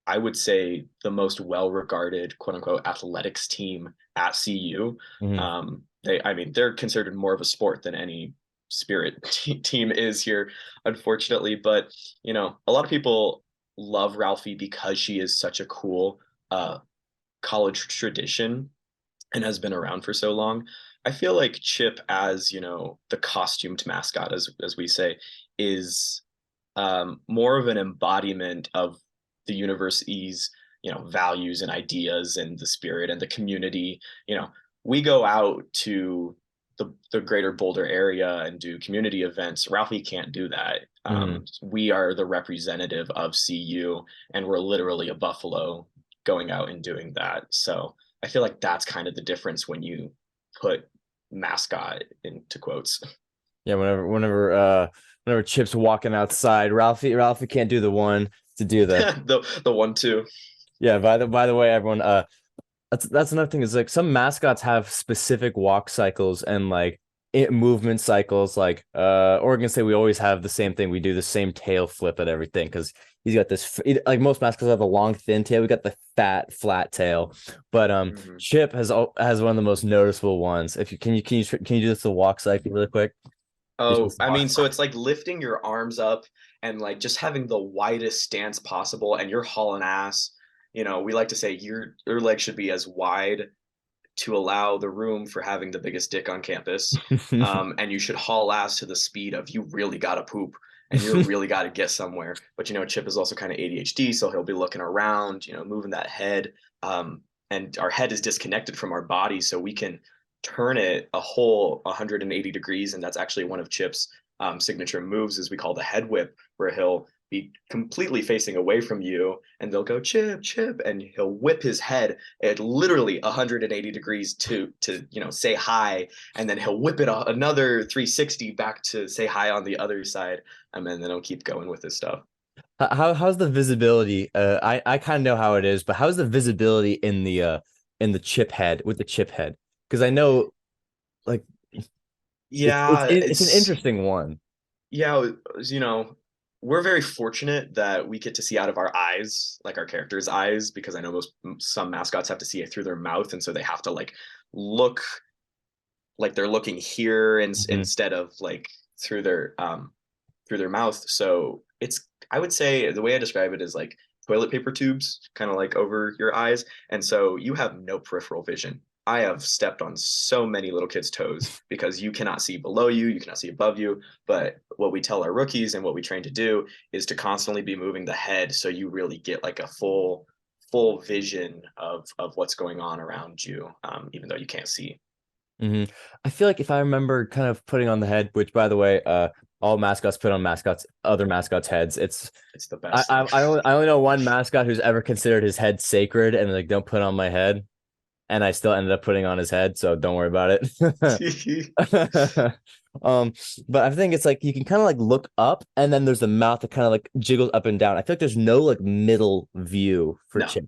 I would say, the most well-regarded quote unquote athletics team at CU. Mm-hmm. I mean, they're considered more of a sport than any spirit team is here, unfortunately. But a lot of people love Ralphie because she is such a cool college tradition and has been around for so long. I feel like Chip, as the costumed mascot, as we say, is more of an embodiment of the university's values and ideas and the spirit and the community. We go out to the greater Boulder area and do community events. Ralphie can't do that. Mm-hmm. We are the representative of CU, and we're literally a buffalo going out and doing that. So I feel like that's kind of the difference when you put mascot into quotes. Yeah, whenever Chip's walking outside, Ralphie can't do the one to do the. The 1-2. Yeah, by the way, everyone, that's another thing is like some mascots have specific walk cycles and like movement cycles. Like Oregon State, we always have the same thing. We do the same tail flip at everything because he's got this like most mascots have a long thin tail. We got the fat flat tail, but Mm-hmm. Chip has one of the most noticeable ones. If you can you do this the walk cycle really quick? Oh, I mean, so it's like lifting your arms up and like just having the widest stance possible, and you're hauling ass. We like to say your leg should be as wide to allow the room for having the biggest dick on campus. And you should haul ass to the speed of you really gotta poop and you really gotta get somewhere. But Chip is also kind of ADHD, so he'll be looking around, moving that head. And our head is disconnected from our body, so we can turn it a whole 180 degrees, and that's actually one of Chip's signature moves, is we call the head whip, where he'll be completely facing away from you, and they'll go chip chip, and he'll whip his head at literally 180 degrees to say hi, and then he'll whip it another 360 back to say hi on the other side, and then he'll keep going with his stuff. How's the visibility? I kind of know how it is, but how's the visibility in the chip head with the chip head? Because I know like Yeah, it's an it's interesting one. yeah, you know, we're very fortunate that we get to see out of our eyes, like our characters' eyes, because I know some mascots have to see it through their mouth, and so they have to like look like they're looking here Mhm. instead of like through through their mouth. So it's I would say the way I describe it is like toilet paper tubes, kind of like over your eyes, and so you have no peripheral vision. I have stepped on so many little kids' toes because you cannot see below you, you cannot see above you. But what we tell our rookies and what we train to do is to constantly be moving the head so you really get like a full vision of what's going on around you, even though you can't see. hmm I feel like if I remember kind of putting on the head, which by the way, all mascots put on mascots, other mascots' heads. It's It's the best. I only know one mascot who's ever considered his head sacred and like don't put on my head, and I still ended up putting on his head, so don't worry about it. Um, but I think it's like you can kind of like look up, and then there's the mouth that kind of like jiggles up and down. I feel like there's no like middle view for No, Chip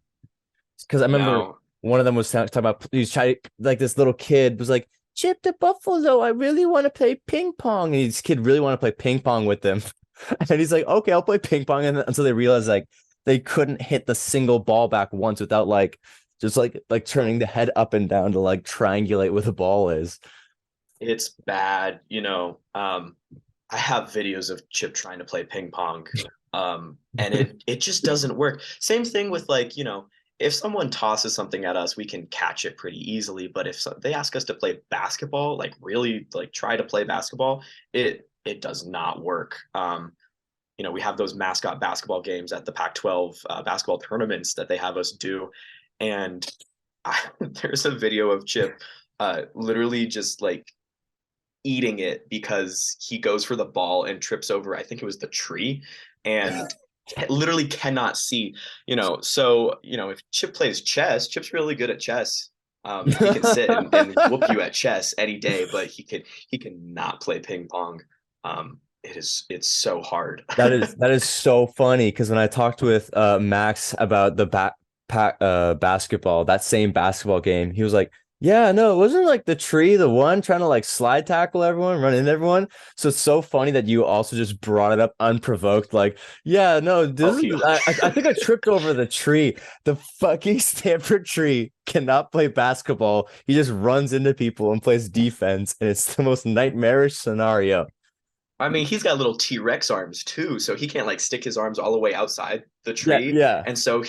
because I remember no. one of them was talking about he was trying like this little kid was like Chip the Buffalo, I really want to play ping pong, and this kid really want to play ping pong with them, and he's like, okay, I'll play ping pong, and until they realized like they couldn't hit the single ball back once without like just like turning the head up and down to like triangulate where the ball is. It's bad. I have videos of Chip trying to play ping pong, and it just doesn't work. Same thing with like, if someone tosses something at us, we can catch it pretty easily. But if they ask us to play basketball, like really like try to play basketball, it does not work. We have those mascot basketball games at the Pac-12 basketball tournaments that they have us do, and there's a video of Chip literally just like eating it because he goes for the ball and trips over, I think it was the tree, and literally cannot see. If Chip plays chess, Chip's really good at chess. He can sit and whoop you at chess any day, but he cannot play ping pong. It's so hard. That is so funny because when I talked with Max about the basketball, that same basketball game, he was like, "Yeah, no, it wasn't like the tree, the one trying to like slide tackle everyone, run into everyone." So it's so funny that you also just brought it up unprovoked. Like, yeah, no, this Oh, is I think I tripped over the tree. The fucking Stanford tree cannot play basketball. He just runs into people and plays defense, and it's the most nightmarish scenario. I mean, he's got little T-Rex arms too, so he can't like stick his arms all the way outside the Yeah, tree. yeah. And so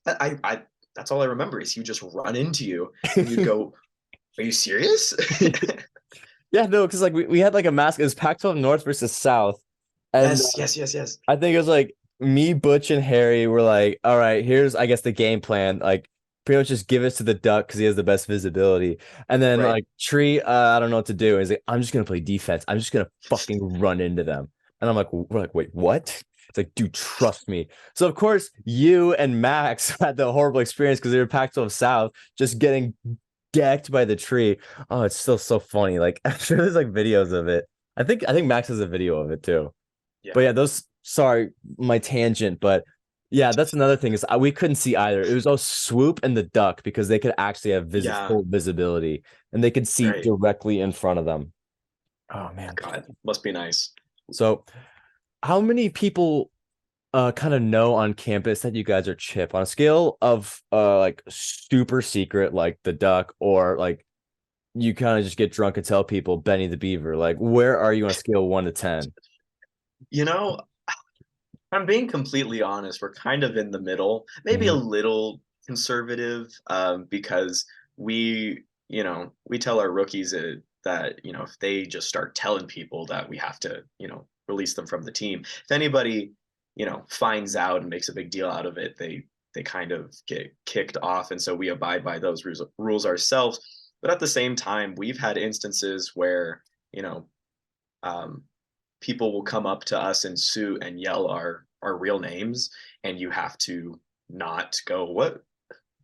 I that's all I remember is he would just run into you and you'd go, "Are you serious?" Yeah, no, because like we had like a mask. It was Pac-12 North versus South, and Yes, yes, yes, yes. I think it was like me, Butch, and Harry were like, "All right, here's I guess the game plan. Like, pretty much just give it to the duck because he has the best visibility." And then Right. like Tree, I don't know what to do. And he's like, "I'm just gonna play defense. I'm just gonna fucking run into them." And I'm like, "We're like, wait, what?" It's like, dude, trust me. So of course you and Max had the horrible experience because they were Pac-12 South, just getting decked by the tree. Oh, it's still so funny. Like I'm sure there's like videos of it. I think Max has a video of it too. But Yeah. yeah, those sorry, my tangent, but yeah, that's another thing is we couldn't see either. It was all swoop and the duck because they could actually have Yeah. full visibility and they could see Right. directly in front of them. Oh man. God, must be nice. So how many people kind of know on campus that you guys are chip on a scale of like super secret like the duck or like you kind of just get drunk and tell people Benny the Beaver. Like, where are you on a scale of 1 to 10? You know, I'm being completely honest. We're kind of in the middle, maybe a Mhm. little conservative, because we tell our rookies that, if they just start telling people that we have to, release them from the team. If anybody, finds out and makes a big deal out of it, they kind of get kicked off, and so we abide by those rules ourselves. But at the same time, we've had instances where, you know, um, people will come up to us in suit and yell our real names, and you have to not go, what,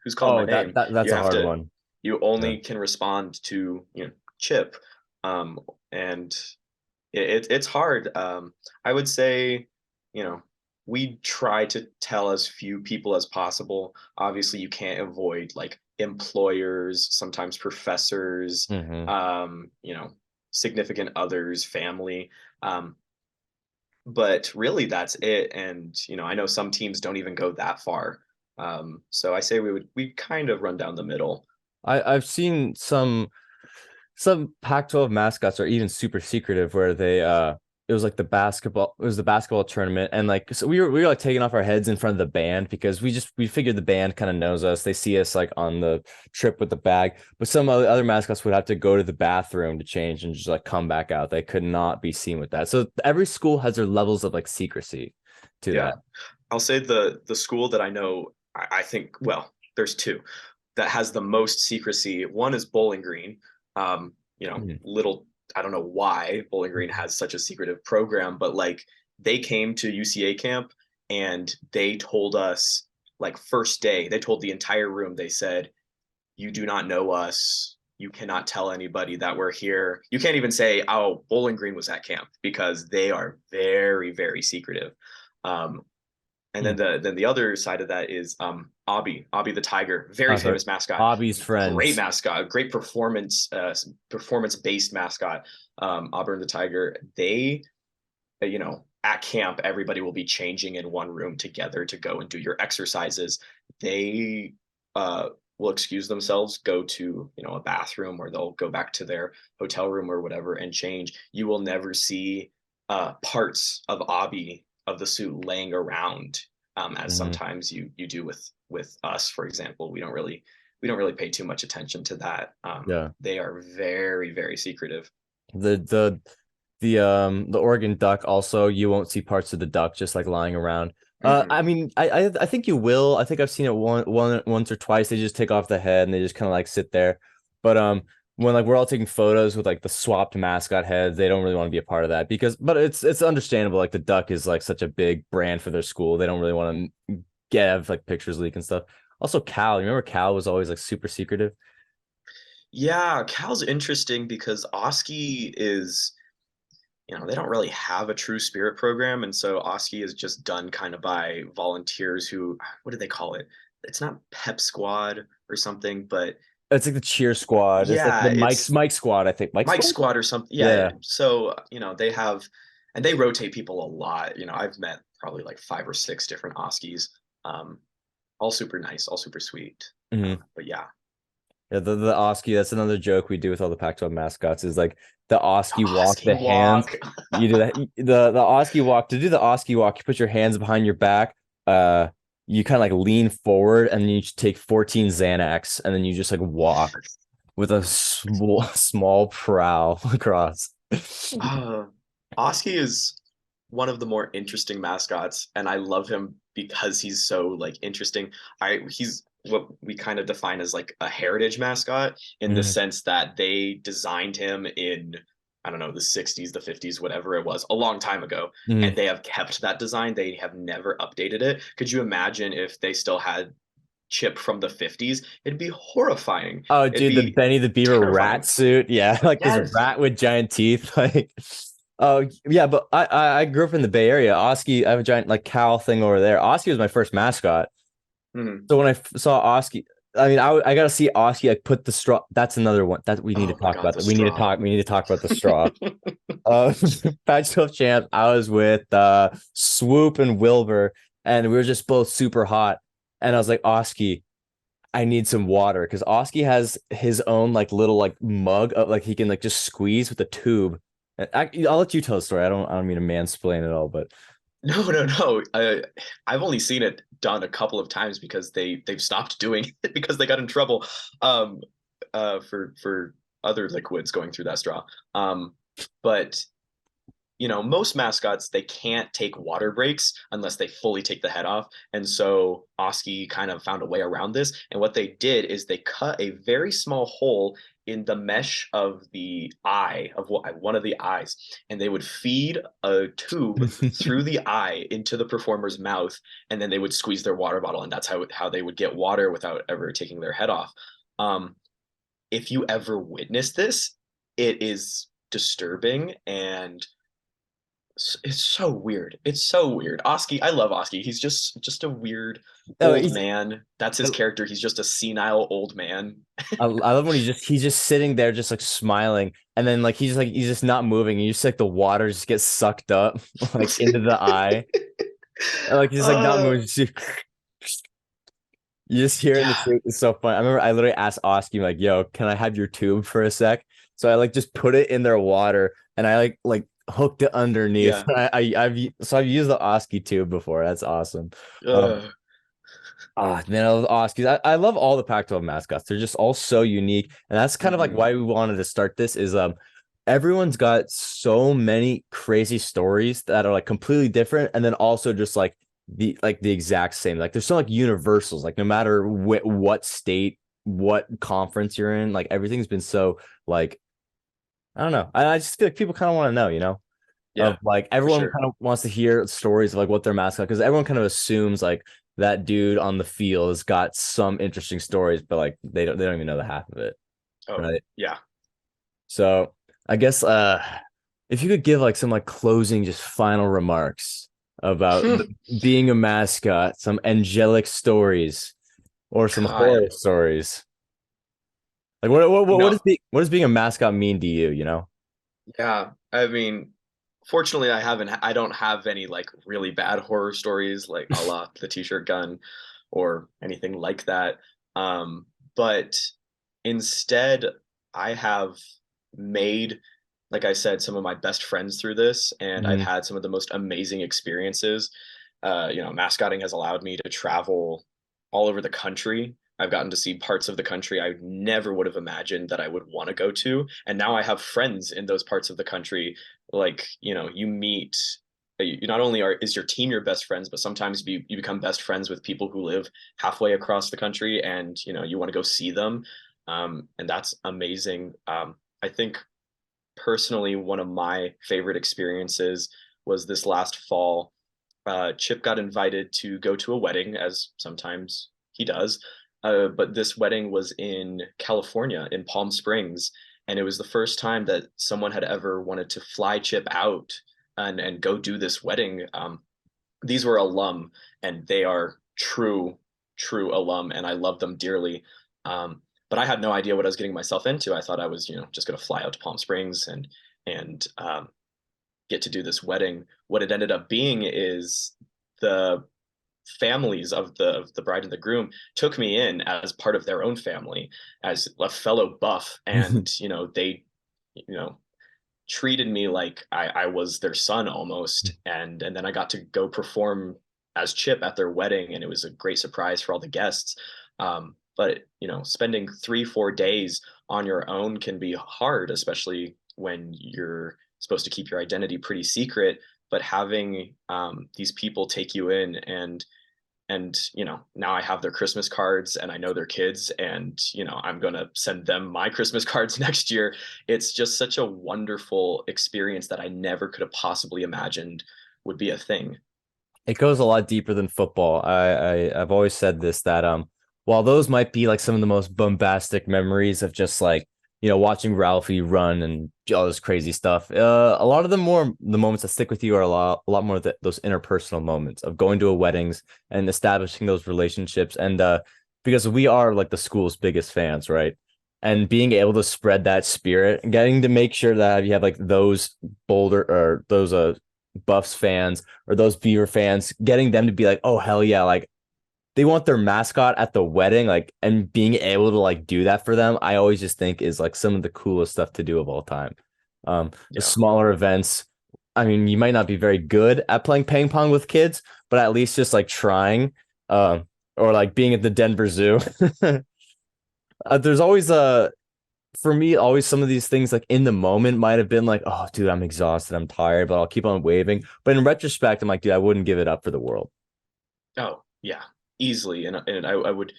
who's calling my Oh, name? that's You a have hard to, one. you Yeah. only can respond to, Chip. And it's hard. I would say, you know, we try to tell as few people as possible. Obviously, you can't avoid like employers, sometimes professors, Hmm. you know, significant others, family. Um, but really, that's it. And I know some teams don't even go that far. So I say we kind of run down the middle. I've seen some Pac-12 mascots are even super secretive where they it was like the basketball tournament, and like so we were like taking off our heads in front of the band because we figured the band kind of knows us. They see us like on the trip with the bag, but some other mascots would have to go to the bathroom to change and just like come back out. They could not be seen with that. So every school has their levels of like secrecy to Yeah. that. I'll say the school that I know, I think, well, there's two that has the most secrecy. One is Bowling Green. Mhm. Little, I don't know why Bowling Green has such a secretive program, but like they came to UCA camp and they told us, like, first day, they told the entire room, they said, you do not know us. You cannot tell anybody that we're here. You can't even say, oh, Bowling Green was at camp, because they are very, very secretive. Um, and then Hmm. the other side of that is Abby the tiger, very I've heard famous mascot, Bobby's great friends. mascot, great performance based mascot. Auburn the tiger. They at camp everybody will be changing in one room together to go and do your exercises. They will excuse themselves, go to a bathroom, or they'll go back to their hotel room or whatever and change. You will never see parts of Abby of the suit laying around, as Hmm. sometimes you do with us, for example. We don't really pay too much attention to that. Yeah. They are very, very secretive. The the the Oregon duck also, you won't see parts of the duck just like lying around. Hmm. I mean, I think you will. I think I've seen it once or twice. They just take off the head and they just kind of like sit there. But when like we're all taking photos with like the swapped mascot heads, they don't really want to be a part of that because but it's understandable. Like the duck is like such a big brand for their school. They don't really want to get have like pictures leak and stuff. Also, Cal, you remember Cal was always like super secretive. Yeah, Cal's interesting because Oski is, they don't really have a true spirit program. And so Oski is just done kind of by volunteers who, what do they call it? It's not Pep Squad or something, but It's like the cheer squad. It's like yeah, the it's Mike squad, I think. Mike Mike squad? Squad or something. Yeah. Yeah. So, they have, and they rotate people a lot. I've met probably like 5 or 6 different Oskies, um, all super nice, all super sweet. Hmm. But yeah, Yeah, the Oski, that's another joke we do with all the Pac-12 mascots is like the Oski walk, Oski the hands. walk. You do that. The Oski walk. To do the Oski walk, you put your hands behind your back. You kind of like lean forward and then you take 14 Xanax and then you just like walk with a small prow across. Uh, Oski is one of the more interesting mascots, and I love him because he's so like interesting. He's what we kind of define as like a heritage mascot, in the Hmm. sense that they designed him in, I don't know, the 60s, the 50s, whatever it was, a long time ago, Hmm. and they have kept that design. They have never updated it. Could you imagine if they still had Chip from the 50s? It'd be horrifying. Oh, It'd dude, the be Benny the Beaver rat terrifying. suit. Yeah, like this Yes. rat with giant teeth. Like, oh yeah, but I grew up in the Bay Area. Oski, I have a giant like cow thing over there. Oski was my first mascot. Mhm. So when I saw Oski, I mean, I gotta see Oski like put the straw. That's another one that we need to Oh my talk God, about. the That we need to straw. talk. We need to talk about the straw. Uh, Pac-12 champs. I was with Swoop and Wilbur, and we were just both super hot. And I was like, Oski, I need some water because Oski has his own like little like mug of like he can like just squeeze with a tube. I'll let you tell the story. I don't mean to mansplain at all, but No, no, no. I've only seen it done a couple of times because they've stopped doing it because they got in trouble, um, for other liquids going through that straw. But most mascots, they can't take water breaks unless they fully take the head off. And so Oski kind of found a way around this. And what they did is they cut a very small hole in the mesh of the eye of one of the eyes, and they would feed a tube through the eye into the performer's mouth, and then they would squeeze their water bottle, and that's how they would get water without ever taking their head off. Um, if you ever witness this, it is disturbing, and it's so weird. It's so weird. Oski, I love Oski. He's just a weird Oh, old man. That's his character. He's just a senile old man. I love when he's just sitting there, just like smiling, and then he's just not moving. And you just like the water just gets sucked up like into the eye, and, like he's like not uh, moving. You just hear it in the yeah, suit. It's so funny. I remember I literally asked Oski like, "Yo, can I have your tube for a sec?" So I like just put it in their water, and I like hooked it underneath. yeah. I've used the Oski tube before. That's awesome. Um, Uh, Man, I love Oskies. I love all the Pac-12 mascots. They're just all so unique, and that's kind of like mhm. why we wanted to start this. Is everyone's got so many crazy stories that are like completely different, and then also just like the exact same. Like there's so like universals. Like no matter what state, what conference you're in, like everything's been so like I don't know. I just feel like people kind of want to know, of Yeah, like for everyone sure. kind of wants to hear stories of like what their mascot because everyone kind of assumes like that dude on the field has got some interesting stories, but like they don't even know the half of it, Oh, right? yeah. So I guess if you could give like some like closing just final remarks about being a mascot, some angelic stories or some God, horror stories. Like what no, is what does being a mascot mean to you, yeah. I mean, fortunately, I don't have any like really bad horror stories like a la the T-shirt gun or anything like that. But instead, I have made, like I said, some of my best friends through this, and I've Mhm. had some of the most amazing experiences. Mascotting has allowed me to travel all over the country. I've gotten to see parts of the country I never would have imagined that I would want to go to. And now I have friends in those parts of the country. Like, you meet, you not only is your team your best friends, but sometimes you become best friends with people who live halfway across the country, and you want to go see them. And that's amazing. I think personally, one of my favorite experiences was this last fall. Chip got invited to go to a wedding, as sometimes he does. But this wedding was in California, in Palm Springs, and it was the first time that someone had ever wanted to fly Chip out and go do this wedding. These were alum, and they are true alum, and I love them dearly. But I had no idea what I was getting myself into. I thought I was, just going to fly out to Palm Springs and get to do this wedding. What it ended up being is the families of the bride and the groom took me in as part of their own family, as a fellow buff, and they you know treated me like I was their son almost, and then I got to go perform as Chip at their wedding, and it was a great surprise for all the guests. But spending 3 4 days on your own can be hard, especially when you're supposed to keep your identity pretty secret. But having these people take you in, and now I have their Christmas cards, and I know their kids, and I'm going to send them my Christmas cards next year. It's just such a wonderful experience that I never could have possibly imagined would be a thing. It goes a lot deeper than football. I've always said this that while those might be like some of the most bombastic memories of just like watching Ralphie run and all this crazy stuff, a lot of the moments that stick with you are a lot more those interpersonal moments of going to a weddings and establishing those relationships and because we are like the school's biggest fans, right? And being able to spread that spirit and getting to make sure that you have like those Boulder or those Buffs fans or those Beaver fans, getting them to be like, oh hell yeah, like they want their mascot at the wedding, like and being able to like do that for them, I always just think is like some of the coolest stuff to do of all time. The Yeah. smaller events. I mean, you might not be very good at playing ping pong with kids, but at least just like trying, or like being at the Denver Zoo. There's always for me, always some of these things like in the moment might have been like, oh, dude, I'm exhausted, I'm tired, but I'll keep on waving. But in retrospect, I'm like, dude, I wouldn't give it up for the world. Oh, yeah, easily. And I would,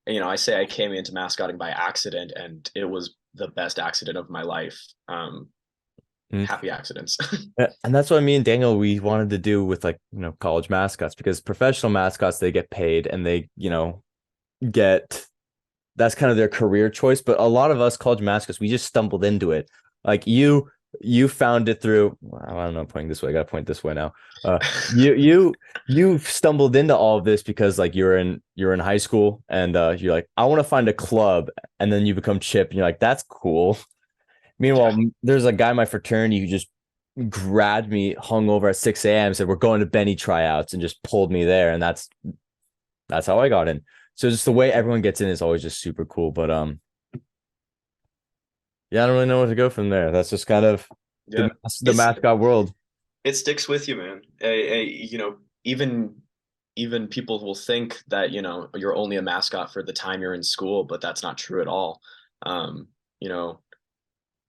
I say I came into mascotting by accident, and it was the best accident of my life. Mm. Happy accidents. Yeah, and that's what me and Daniel we wanted to do with like, college mascots because professional mascots they get paid and they, get that's kind of their career choice. But a lot of us college mascots, we just stumbled into it. Like you found it through. Well, I don't know, pointing this way. I got to point this way now. Uh, you you you stumbled into all of this because like you're in high school and you're like, I want to find a club, and then you become Chip, and you're like, that's cool. Yeah, Meanwhile, there's a guy in my fraternity who just grabbed me hungover at 6 a.m. said we're going to Benny tryouts and just pulled me there, and that's how I got in. So just the way everyone gets in is always just super cool. But yeah, I don't really know where to go from there. That's just kind of yeah. the It's mascot world. it sticks with you, man. Even people will think that you're only a mascot for the time you're in school, but that's not true at all. Um, you know,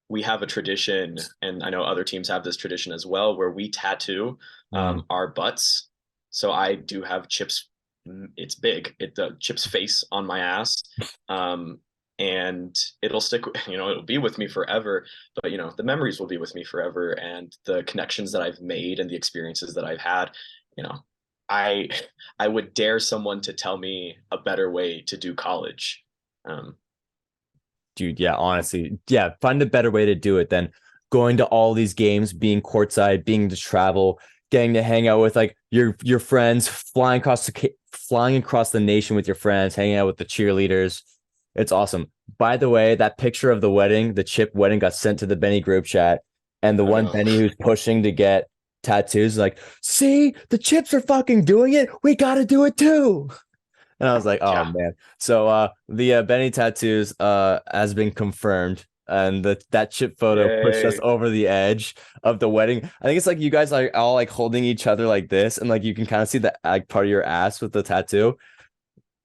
we have a tradition, and I know other teams have this tradition as well, where we tattoo Mm. our butts. So I do have Chip's. It's big. The Chip's face on my ass, um, and it'll stick. It'll be with me forever. But the memories will be with me forever, and the connections that I've made and the experiences that I've had. You know, I I would dare someone to tell me a better way to do college. Um, Dude, yeah, honestly, yeah, find a better way to do it than going to all these games, being courtside, being to travel, getting to hang out with like your friends, flying across the nation with your friends, hanging out with the cheerleaders. It's awesome. By the way, that picture of the wedding, the Chip wedding, got sent to the Benny group chat, and the oh one no. Benny who's pushing to get tattoos, like, see, the Chips are fucking doing it. We got to do it too. And I was like, oh Yeah. man. So the Benny tattoos has been confirmed. And that chip photo pushed us Yay. over the edge of the wedding. I think it's like you guys are all like holding each other like this, and like you can kind of see the like part of your ass with the tattoo.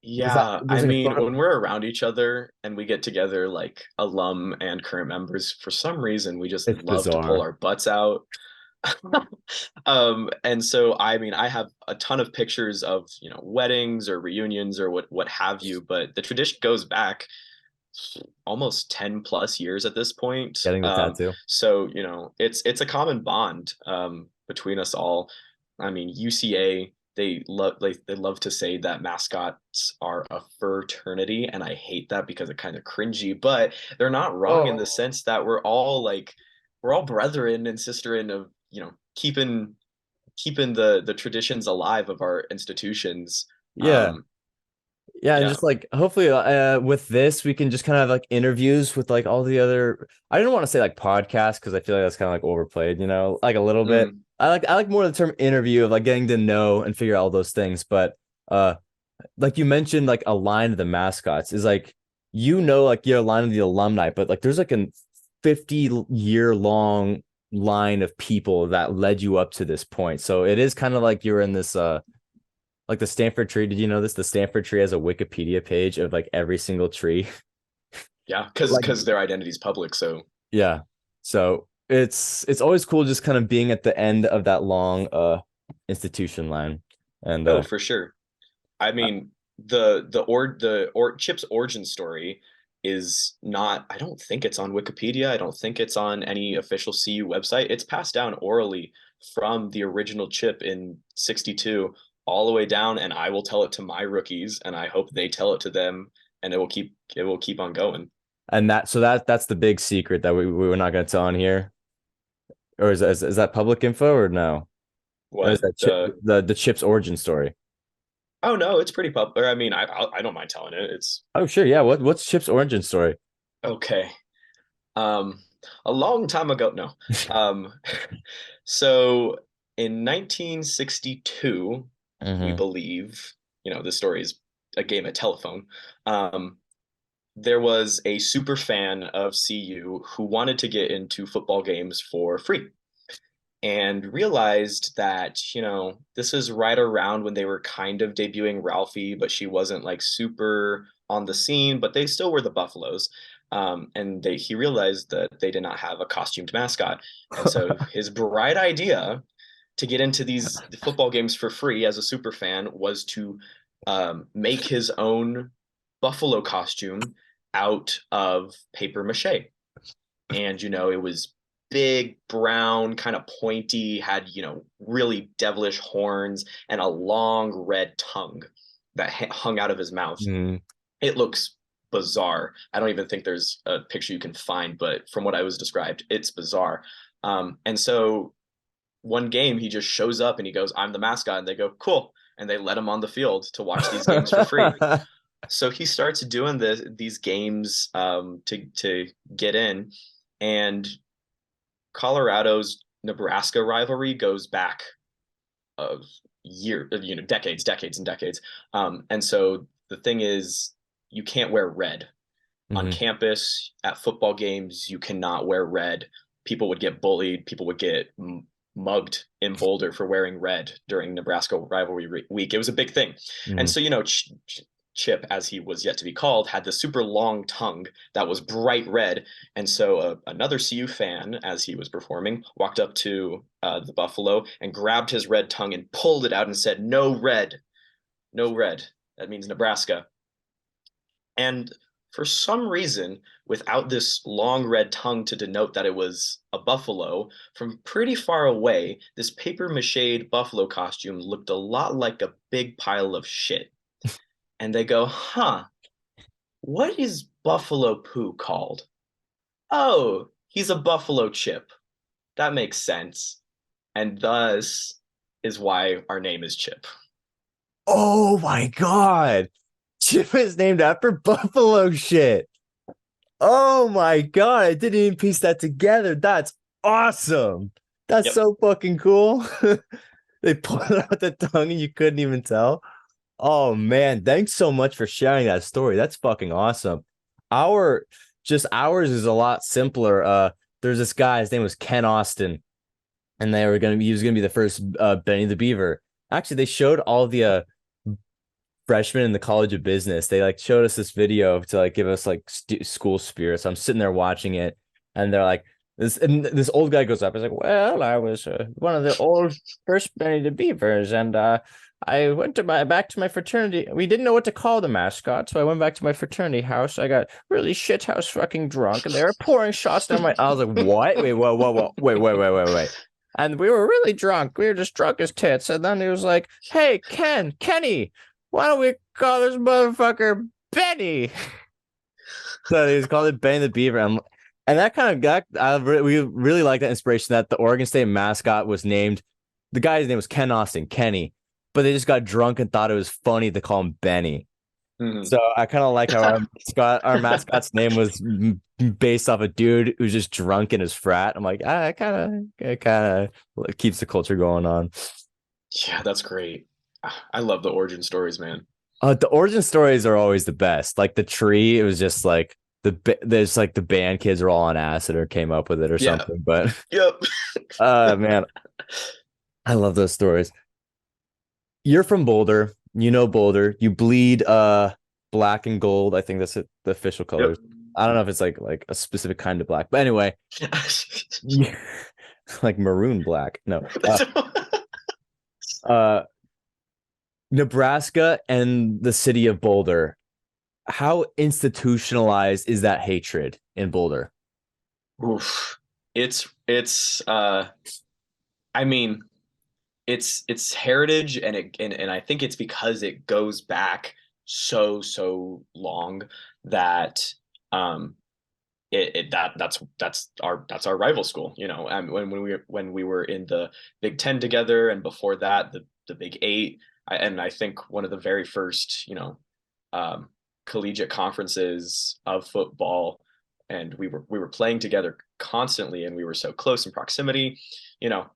Yeah, I There's like a mean, photo. when we're around each other and we get together like alum and current members, for some reason we just It's love to pull bizarre. our butts out. And so I mean, I have a ton of pictures of, weddings or reunions or what have you, but the tradition goes back almost 10 plus years at this point. Getting the tattoo. So, it's a common bond between us all. I mean, UCA, they love to say that mascots are a fraternity, and I hate that because it's kind of cringy, but they're not wrong in the Oh, sense that we're all brethren and sisterin of, keeping the traditions alive of our institutions. yeah. Um, Yeah, and yeah. just like hopefully with this we can just kind of have like interviews with like all the other I didn't want to say like podcast because I feel like that's kind of like overplayed, like a little bit. Mm, I like more the term interview of like getting to know and figure out all those things. But uh like you mentioned like a line of the mascots is like like you're a line of the alumni, but like there's like a 50-year long line of people that led you up to this point. So it is kind of like you're in this like the Stanford tree. Did you know this? The Stanford tree has a Wikipedia page of like every single tree. yeah, because Like, their identity is public, so. yeah. So it's always cool just kind of being at the end of that long institution line. And Oh, for sure. I mean, the Chip's origin story is not. I don't think it's on Wikipedia. I don't think it's on any official CU website. It's passed down orally from the original Chip in '62 all the way down, and I will tell it to my rookies, and I hope they tell it to them, and it will keep on going. that's the big secret that we were not going to tell on here. Or is that public info or no? Or is What that the Chip's origin story? Oh no, it's pretty popular. I mean, I don't mind telling it. It's Oh, sure. Yeah. What's Chip's origin story? okay. Um, a long time ago, no. Um, so in 1962, we Hmm. believe, this story is a game of telephone. Um, there was a super fan of CU who wanted to get into football games for free and realized that, this is right around when they were kind of debuting Ralphie, but she wasn't like super on the scene, but they still were the Buffaloes. And he realized that they did not have a costumed mascot. And so his bright idea to get into these football games for free as a super fan was to make his own buffalo costume out of paper mache. And it was big, brown, kind of pointy, had really devilish horns and a long red tongue that hung out of his mouth. Mm. It looks bizarre. I don't even think there's a picture you can find, but from what I was described, it's bizarre. And so one game he just shows up and he goes, "I'm the mascot," and they go, "Cool," and they let him on the field to watch these games for free. So he starts doing these games to get in, and Colorado's Nebraska rivalry goes back of decades and decades. And so the thing is, you can't wear red on Mhm. campus at football games. You cannot wear red. People would get bullied. People would get mugged in Boulder for wearing red during Nebraska rivalry week. It was a big thing. And Mhm. so, Chip, as he was yet to be called, had this super long tongue that was bright red. And so another CU fan, as he was performing, walked up to the Buffalo and grabbed his red tongue and pulled it out and said, "No red, no red." That means Nebraska. And for some reason, without this long red tongue to denote that it was a buffalo, from pretty far away, this paper mache buffalo costume looked a lot like a big pile of shit. And they go, "Huh, what is buffalo poo called?" "Oh, he's a buffalo chip." That makes sense. And thus is why our name is Chip. Oh my God. Chip is named after buffalo shit. Oh my God. I didn't even piece that together. That's awesome. That's Yep. so fucking cool. They pulled out the tongue and you couldn't even tell. Oh man, thanks so much for sharing that story. That's fucking awesome. Our ours is a lot simpler. There's this guy, his name was Ken Austin, and he was gonna be the first Benny the Beaver. Actually, they showed all the freshmen in the College of Business. They like showed us this video to like give us like school spirit. So I'm sitting there watching it, and they're like, this old guy goes up. He's like, "Well, I was one of the old first Benny the Beavers, and I went to back to my fraternity. We didn't know what to call the mascot, so I went back to my fraternity house. I got really shit house fucking drunk, and they were pouring shots down my." I was like, "What? Wait, whoa, wait." And we were really drunk. We were just drunk as tits. And then he was like, "Hey, Kenny, why don't we call this motherfucker Benny?" So he's called it Benny the Beaver. And that kind of we really like that inspiration that the Oregon State mascot was named. The guy's name was Ken Austin, Kenny, but they just got drunk and thought it was funny to call him Benny. Mm-hmm. So I kind of like how our mascot's name was based off a dude who's just drunk in his frat. I'm like, it kind of keeps the culture going on. Yeah, that's great. I love the origin stories, man. The origin stories are always the best. Like the tree, it was just like there's like the band kids are all on acid or came up with it or Yeah. something. But Yep. man, I love those stories. You're from Boulder. You know Boulder. You bleed black and gold. I think that's it, the official Yep. colors. I don't know if it's like a specific kind of black, but anyway, like maroon black. No. Uh Nebraska and the city of Boulder. How institutionalized is that hatred in Boulder? Oof. It's I mean, it's heritage, and I think it's because it goes back so long that um that's our rival school, when we were in the Big Ten together, and before that the Big Eight. And I think one of the very first um collegiate conferences of football, and we were playing together constantly, and we were so close in proximity. you know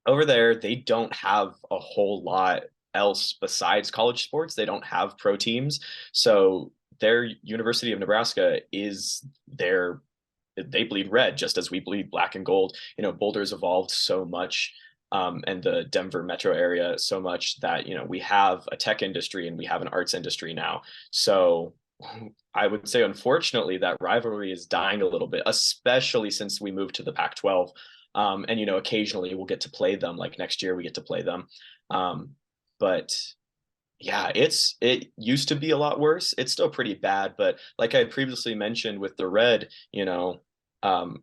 Over there, they don't have a whole lot else besides college sports. They don't have pro teams. So their University of Nebraska they bleed red just as we bleed black and gold. Boulder's evolved so much, and the Denver metro area so much that we have a tech industry and we have an arts industry now. So I would say, unfortunately, that rivalry is dying a little bit, especially since we moved to the Pac-12. And occasionally we'll get to play them. Like next year, we get to play them. Um, but yeah, it used to be a lot worse. It's still pretty bad, but like I previously mentioned with the red, um,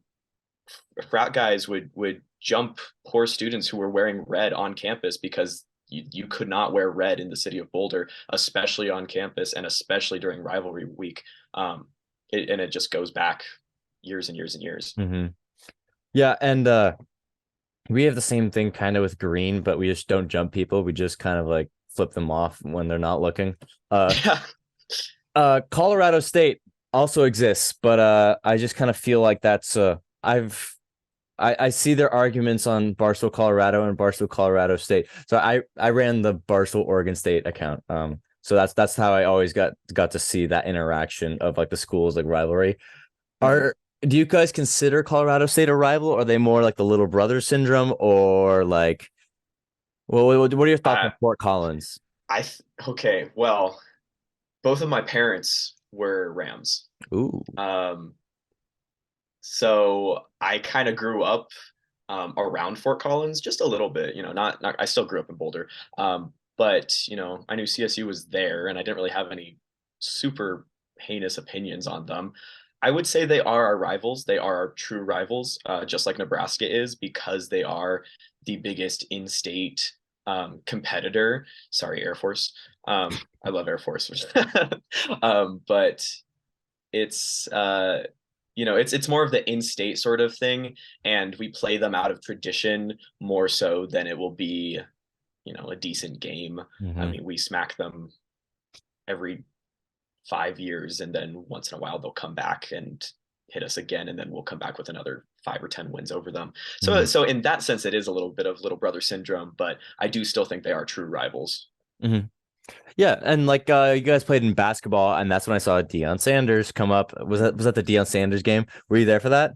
frat guys would jump poor students who were wearing red on campus because you could not wear red in the city of Boulder, especially on campus and especially during rivalry week. And it just goes back years and years and years. Mm-hmm. Yeah, and we have the same thing kind of with green, but we just don't jump people. We just kind of like flip them off when they're not looking. Yeah. Colorado State also exists, but I just kind of feel like that's I see their arguments on Barstool Colorado and Barstool Colorado State. So I ran the Barstool Oregon State account. So that's how I always got to see that interaction of like the schools like rivalry. Are Do you guys consider Colorado State a rival? Or are they more like the little brother syndrome, or like, well, what are your thoughts on I Fort Collins? okay, well, both of my parents were Rams. Ooh. Um, so I kind of grew up around Fort Collins just a little bit, not I still grew up in Boulder. But I knew CSU was there and I didn't really have any super heinous opinions on them. I would say they are our rivals. They are our true rivals, just like Nebraska is, because they are the biggest in-state competitor. Sorry, Air Force. I love Air Force. But it's it's more of the in-state sort of thing, and we play them out of tradition more so than it will be, a decent game. I Mm-hmm. mean, we smack them every 5 years, and then once in a while they'll come back and hit us again, and then we'll come back with another 5 or 10 wins over them. So in that sense, it is a little bit of little brother syndrome, but I do still think they are true rivals. Mm-hmm. Yeah, and like you guys played in basketball, and that's when I saw Deion Sanders come up. Was that the Deion Sanders game? Were you there for that?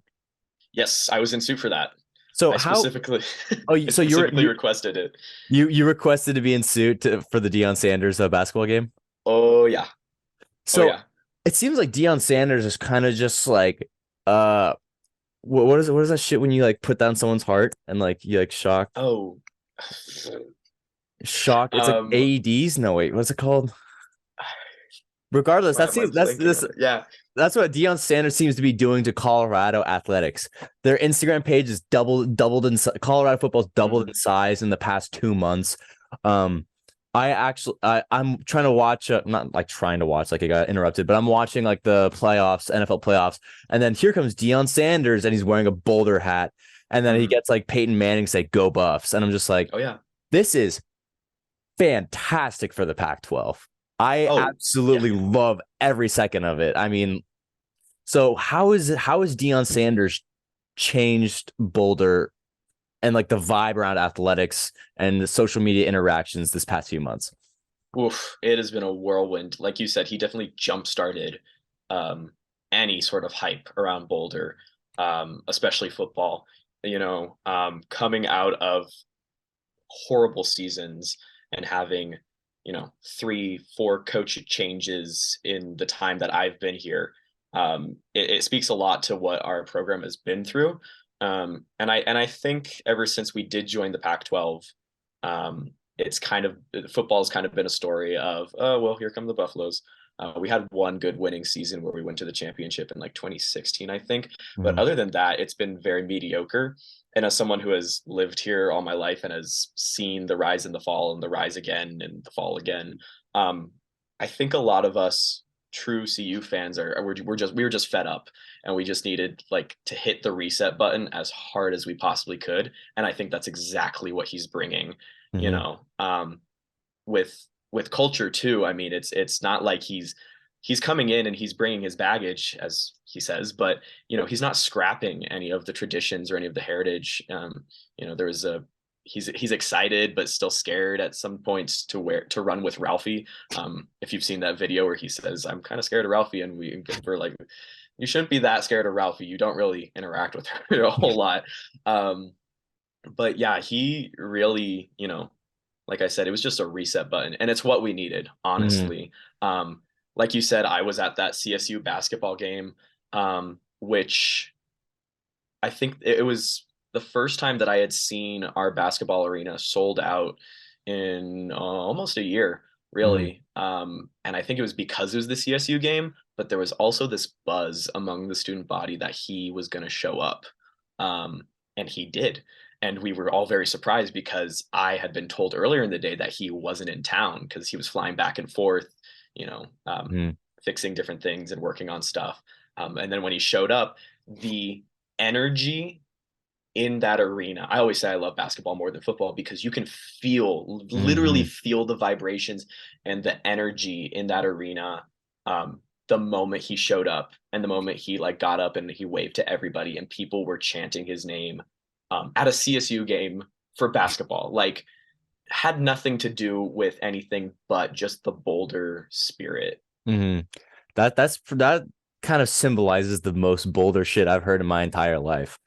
Yes, I was in suit for that. So I how? specifically Oh, I so you were specifically requested it. you requested to be in suit for the Deion Sanders basketball game. Oh yeah. Oh So yeah. it seems like Deion Sanders is kind of just like uh, what is that shit when you like put down someone's heart and like you like Oh. shock? It's like Um, AEDs. No, wait, what's it called? Regardless, why am I that's blanking this on it? Yeah. that's what Deion Sanders seems to be doing to Colorado athletics. Their Instagram page is doubled in Colorado football's doubled in Mhm. size in the past 2 months. Um, I'm trying to watch, not like trying to watch, like I got interrupted, but I'm watching like the playoffs, NFL playoffs, and then here comes Deion Sanders, and he's wearing a Boulder hat, and then he Mhm. gets like Peyton Manning say "Go Buffs," and I'm just like, Oh yeah. this is fantastic for the Pac-12. I Oh yeah. absolutely love every second of it. I mean, so how is Deion Sanders changed Boulder and like the vibe around athletics and the social media interactions this past few months? Oof. It has been a whirlwind. Like you said, he definitely jump started um, any sort of hype around Boulder, especially football. Coming out of horrible seasons and having, 3, 4 coach changes in the time that I've been here. It speaks a lot to what our program has been through. And I think ever since we did join the Pac-12, it's kind of football's kind of been a story of, oh well, here come the Buffaloes. We had one good winning season where we went to the championship in like 2016, I think. But Mhm. other than that, it's been very mediocre. And as someone who has lived here all my life and has seen the rise and the fall and the rise again and the fall again, um, I think a lot of us true CU fans we were just fed up, and we just needed like to hit the reset button as hard as we possibly could. And I think that's exactly what he's bringing. You Mhm. know, with culture too. I mean, it's not like he's coming in and he's bringing his baggage, as he says, but he's not scrapping any of the traditions or any of the heritage. There was a he's excited but still scared at some points to run with Ralphie. If you've seen that video where he says, "I'm kind of scared of Ralphie," and we're like, "You shouldn't be that scared of Ralphie. You don't really interact with her a whole lot." Um, but yeah, he really, like I said, it was just a reset button, and it's what we needed, Mhm. honestly. Um, like you said, I was at that CSU basketball game, which I think it was the first time that I had seen our basketball arena sold out in almost a year, Mhm. really. And I think it was because it was the CSU game, but there was also this buzz among the student body that he was going to show up. And he did. And we were all very surprised because I had been told earlier in the day that he wasn't in town because he was flying back and forth, you know, Mhm. fixing different things and working on stuff. And then when he showed up, the energy in that arena. I always say I love basketball more than football because you can feel, literally Mhm. feel the vibrations and the energy in that arena. The moment he showed up and the moment he like got up and he waved to everybody and people were chanting his name at a CSU game for basketball, like had nothing to do with anything but just the Boulder spirit. Mhm. That kind of symbolizes the most Boulder shit I've heard in my entire life.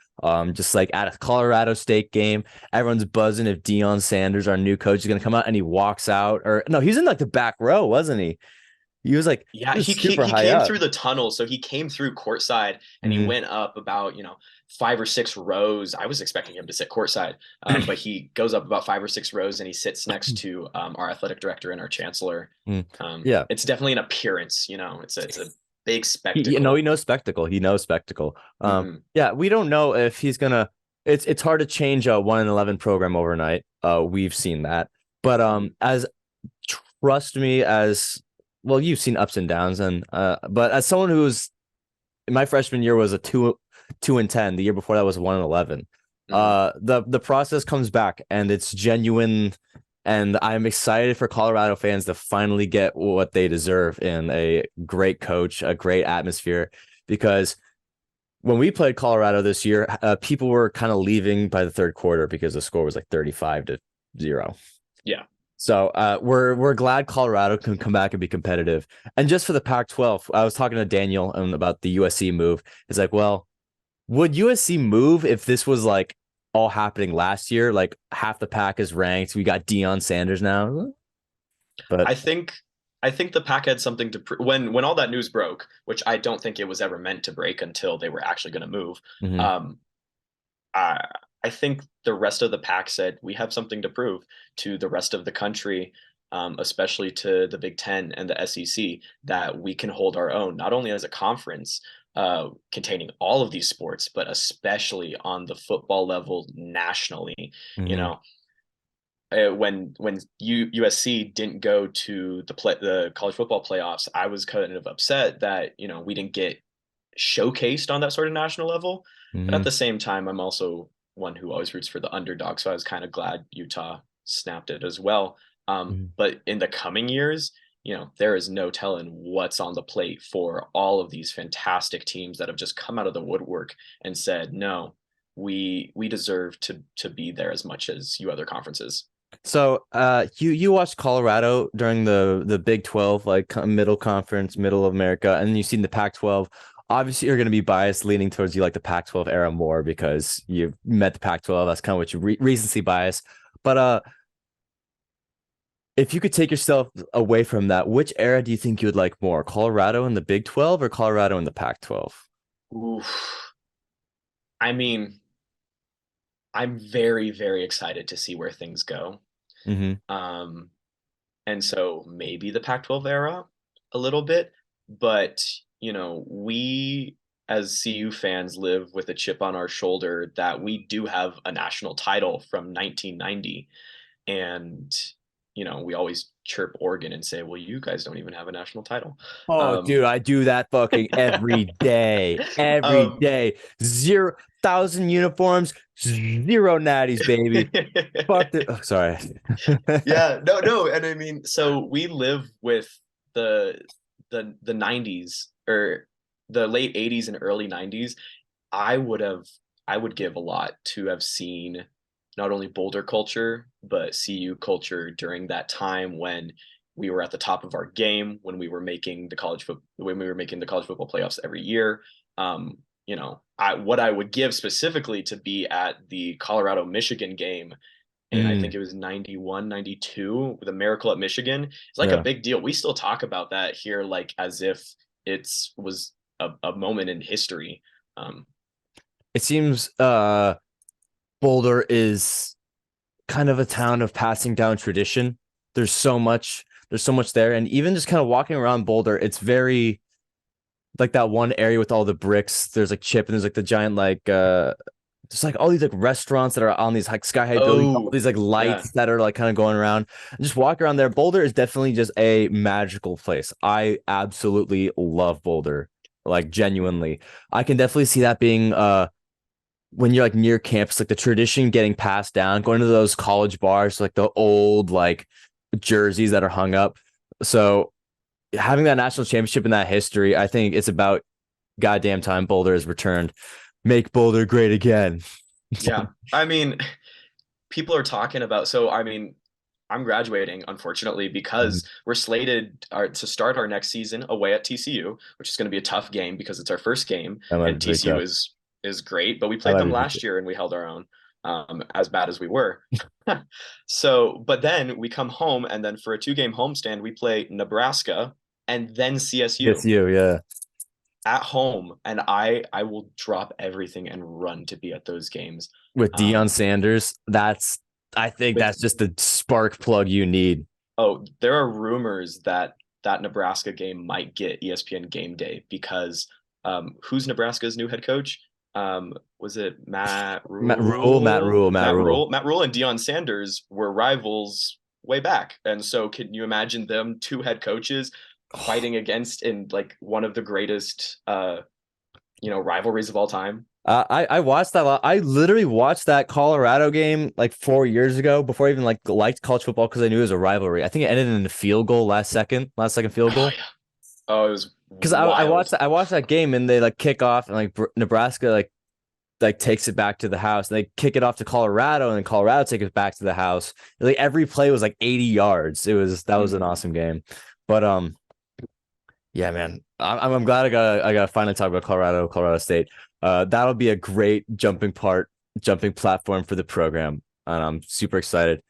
Just like at a Colorado State game, everyone's buzzing if Deion Sanders, our new coach, is gonna come out, and he walks out. Or no, he's in like the back row, wasn't he? Yeah, He was he super he high came up. through the tunnel, so he came through courtside and he Hmm. went up about 5 or 6 rows. I was expecting him to sit courtside, but he goes up about 5 or 6 rows and he sits next to our athletic director and our chancellor. Yeah. It's definitely an appearance, it's a big He spectacle. knows spectacle. He knows spectacle. Hmm. Yeah, we don't know if he's gonna. It's hard to change a 1-11 program overnight. We've seen that, but Hmm. as trust me, as well, you've seen ups and downs, and but as someone who's my freshman year was a 2-10. The year before that was 1-11. Hmm. The process comes back and it's genuine, and I'm excited for Colorado fans to finally get what they deserve in a great coach, a great atmosphere. Because when we played Colorado this year, people were kind of leaving by the third quarter because the score was like 35-0. Yeah. So we're glad Colorado can come back and be competitive. And just for the Pac-12, I was talking to Daniel about the USC move. It's like, well, would USC move if this was like all happening last year? Like half the pack is ranked. We got Deion Sanders now, but I think I think the pack had something to when all that news broke, which I don't think it was ever meant to break until they were actually going to move. mhm, Um, I I think the rest of the pack said we have something to prove to the rest of the country, especially to the Big Ten and the SEC, that we can hold our own, not only as a conference containing all of these sports, but especially on the football level nationally. You mhm, know, when USC didn't go to the college football playoffs, I was kind of upset that we didn't get showcased on that sort of national level. But at mhm, the same time, I'm also one who always roots for the underdog, so I was kind of glad Utah snapped it as well. mhm. But in the coming years, there is no telling what's on the plate for all of these fantastic teams that have just come out of the woodwork and said, no, we deserve to be there as much as you other conferences. So you watched Colorado during the Big 12, like middle conference, middle of America, and you've seen the Pac-12. Obviously, you're going to be biased, leaning towards you like the Pac-12 era more because you met the Pac-12. That's kind of what you recency bias. But if you could take yourself away from that, which era do you think you would like more? Colorado in the Big 12 or Colorado in the Pac-12? Oof. I mean, I'm very, very excited to see where things go. Hmm. Um, and so maybe the Pac-12 era a little bit, but we as CU fans live with a chip on our shoulder that we do have a national title from 1990, and we always chirp Oregon and say, "Well, you guys don't even have a national title." Oh, Um, dude, I do that fucking every day. Every um, day. 0,000 uniforms, zero natties, baby. Fuck the. Oh, sorry. Yeah, no, no, and I mean, so we live with the the 90s or the late 80s and early 90s. I would have I would give a lot to have seen not only Boulder culture, but CU culture during that time when we were at the top of our game, when we were making the college football playoffs every year. What I would give specifically to be at the Colorado Michigan game in I Mm, think it was 91, 92, the Miracle at Michigan. It's like a yeah. big deal. We still talk about that here like as if it's was a moment in history. Um, It seems Boulder is kind of a town of passing down tradition. There's so much, there's so much there. And even just kind of walking around Boulder, it's very like that one area with all the bricks. There's like Chip and there's like the giant there's like all these like restaurants that are on these like sky high buildings, all oh, these like yeah. lights that are like kind of going around. And just walk around there. Boulder is definitely just a magical place. I absolutely love Boulder, like genuinely. I can definitely see that being when you're like near campus, like the tradition getting passed down, going to those college bars, like the old like jerseys that are hung up. So having that national championship in that history, I think it's about goddamn time Boulder has returned. Make Boulder great again. Yeah. I mean, people are talking about, so I mean, I'm graduating unfortunately Mhm. because we're slated to start our next season away at TCU, which is going to be a tough game because it's our first game, That might be and pretty TCU tough. is great, but we That played might them be pretty last tough. year and we held our own, as bad as we were. So, but then we come home and then for a 2 game homestand we play Nebraska and then Yes, CSU you, yeah. at home, and I will drop everything and run to be at those games. With Deion Um, Sanders, I think with that's just the spark plug you need. Oh, there are rumors that that Nebraska game might get ESPN Game Day because who's Nebraska's new head coach? Was it Matt Rule? Matt Rule. Matt Rule and Deion Sanders were rivals way back, and so can you imagine them two head coaches fighting against in like one of the greatest rivalries of all time? I watched that. I literally watched that Colorado game like 4 years ago before I even like liked college football because I knew it was a rivalry. I think it ended in a field goal last second field Oh goal. yeah. Oh, it was Because I wild. I watched that game and they like kick off and like Nebraska like takes it back to the house and they kick it off to Colorado and then Colorado takes it back to the house. Like every play was like 80 yards. That was an Mhm. awesome game. But yeah, man, I'm glad I got to finally talk about Colorado State. That'll be a great jumping platform for the program, and I'm super excited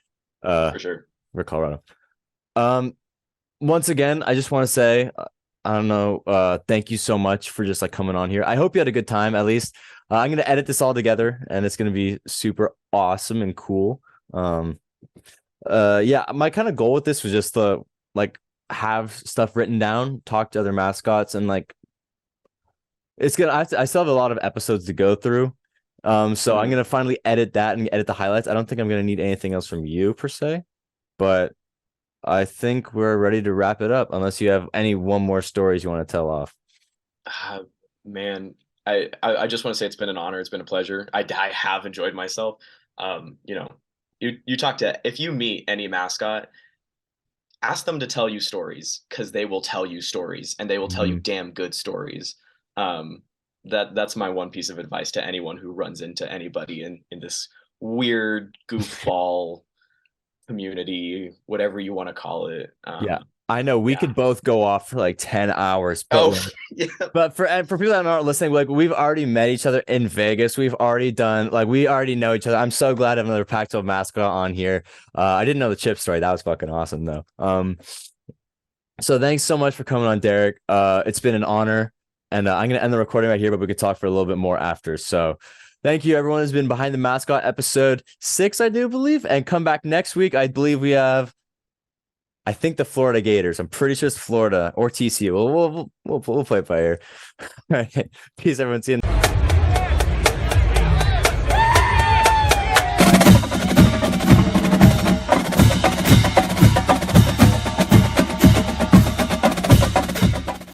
uh For sure. for Colorado. Um, Once again, I just want to say, I don't know, thank you so much for just like coming on here. I hope you had a good time. At least I'm gonna edit this all together, and it's gonna be super awesome and cool. Um, yeah, my kind of goal with this was just to like have stuff written down, talk to other mascots, and like it's gonna. I still have a lot of episodes to go through. So I'm Mhm. gonna finally edit that and edit the highlights. I don't think I'm gonna need anything else from you per se, but I think we're ready to wrap it up. Unless you have any one more stories you want to tell off. Ah, man, I just want to say it's been an honor. It's been a pleasure. I have enjoyed myself. You talk to if you meet any mascot, ask them to tell you stories because they will tell you stories and they will tell you Mhm. damn good stories. Um, that's my one piece of advice to anyone who runs into anybody in this weird goofball community, whatever you want to call it. Yeah, I know we Yeah. could both go off for like 10 hours, but Oh, like, yeah. but for people that aren't listening, like we've already met each other in Vegas. We've already done like we already know each other. I'm so glad to have another Pac-12 mascot on here. I didn't know the chip story. That was fucking awesome though. So thanks so much for coming on, Derek. It's been an honor, and I'm gonna end the recording right here, but we could talk for a little bit more after. So thank you, everyone who's been behind the mascot episode 6, I do believe, and come back next week. I believe we have. I think the Florida Gators. I'm pretty sure it's Florida or TCU. We'll play it by ear. All right. Peace, everyone. See you.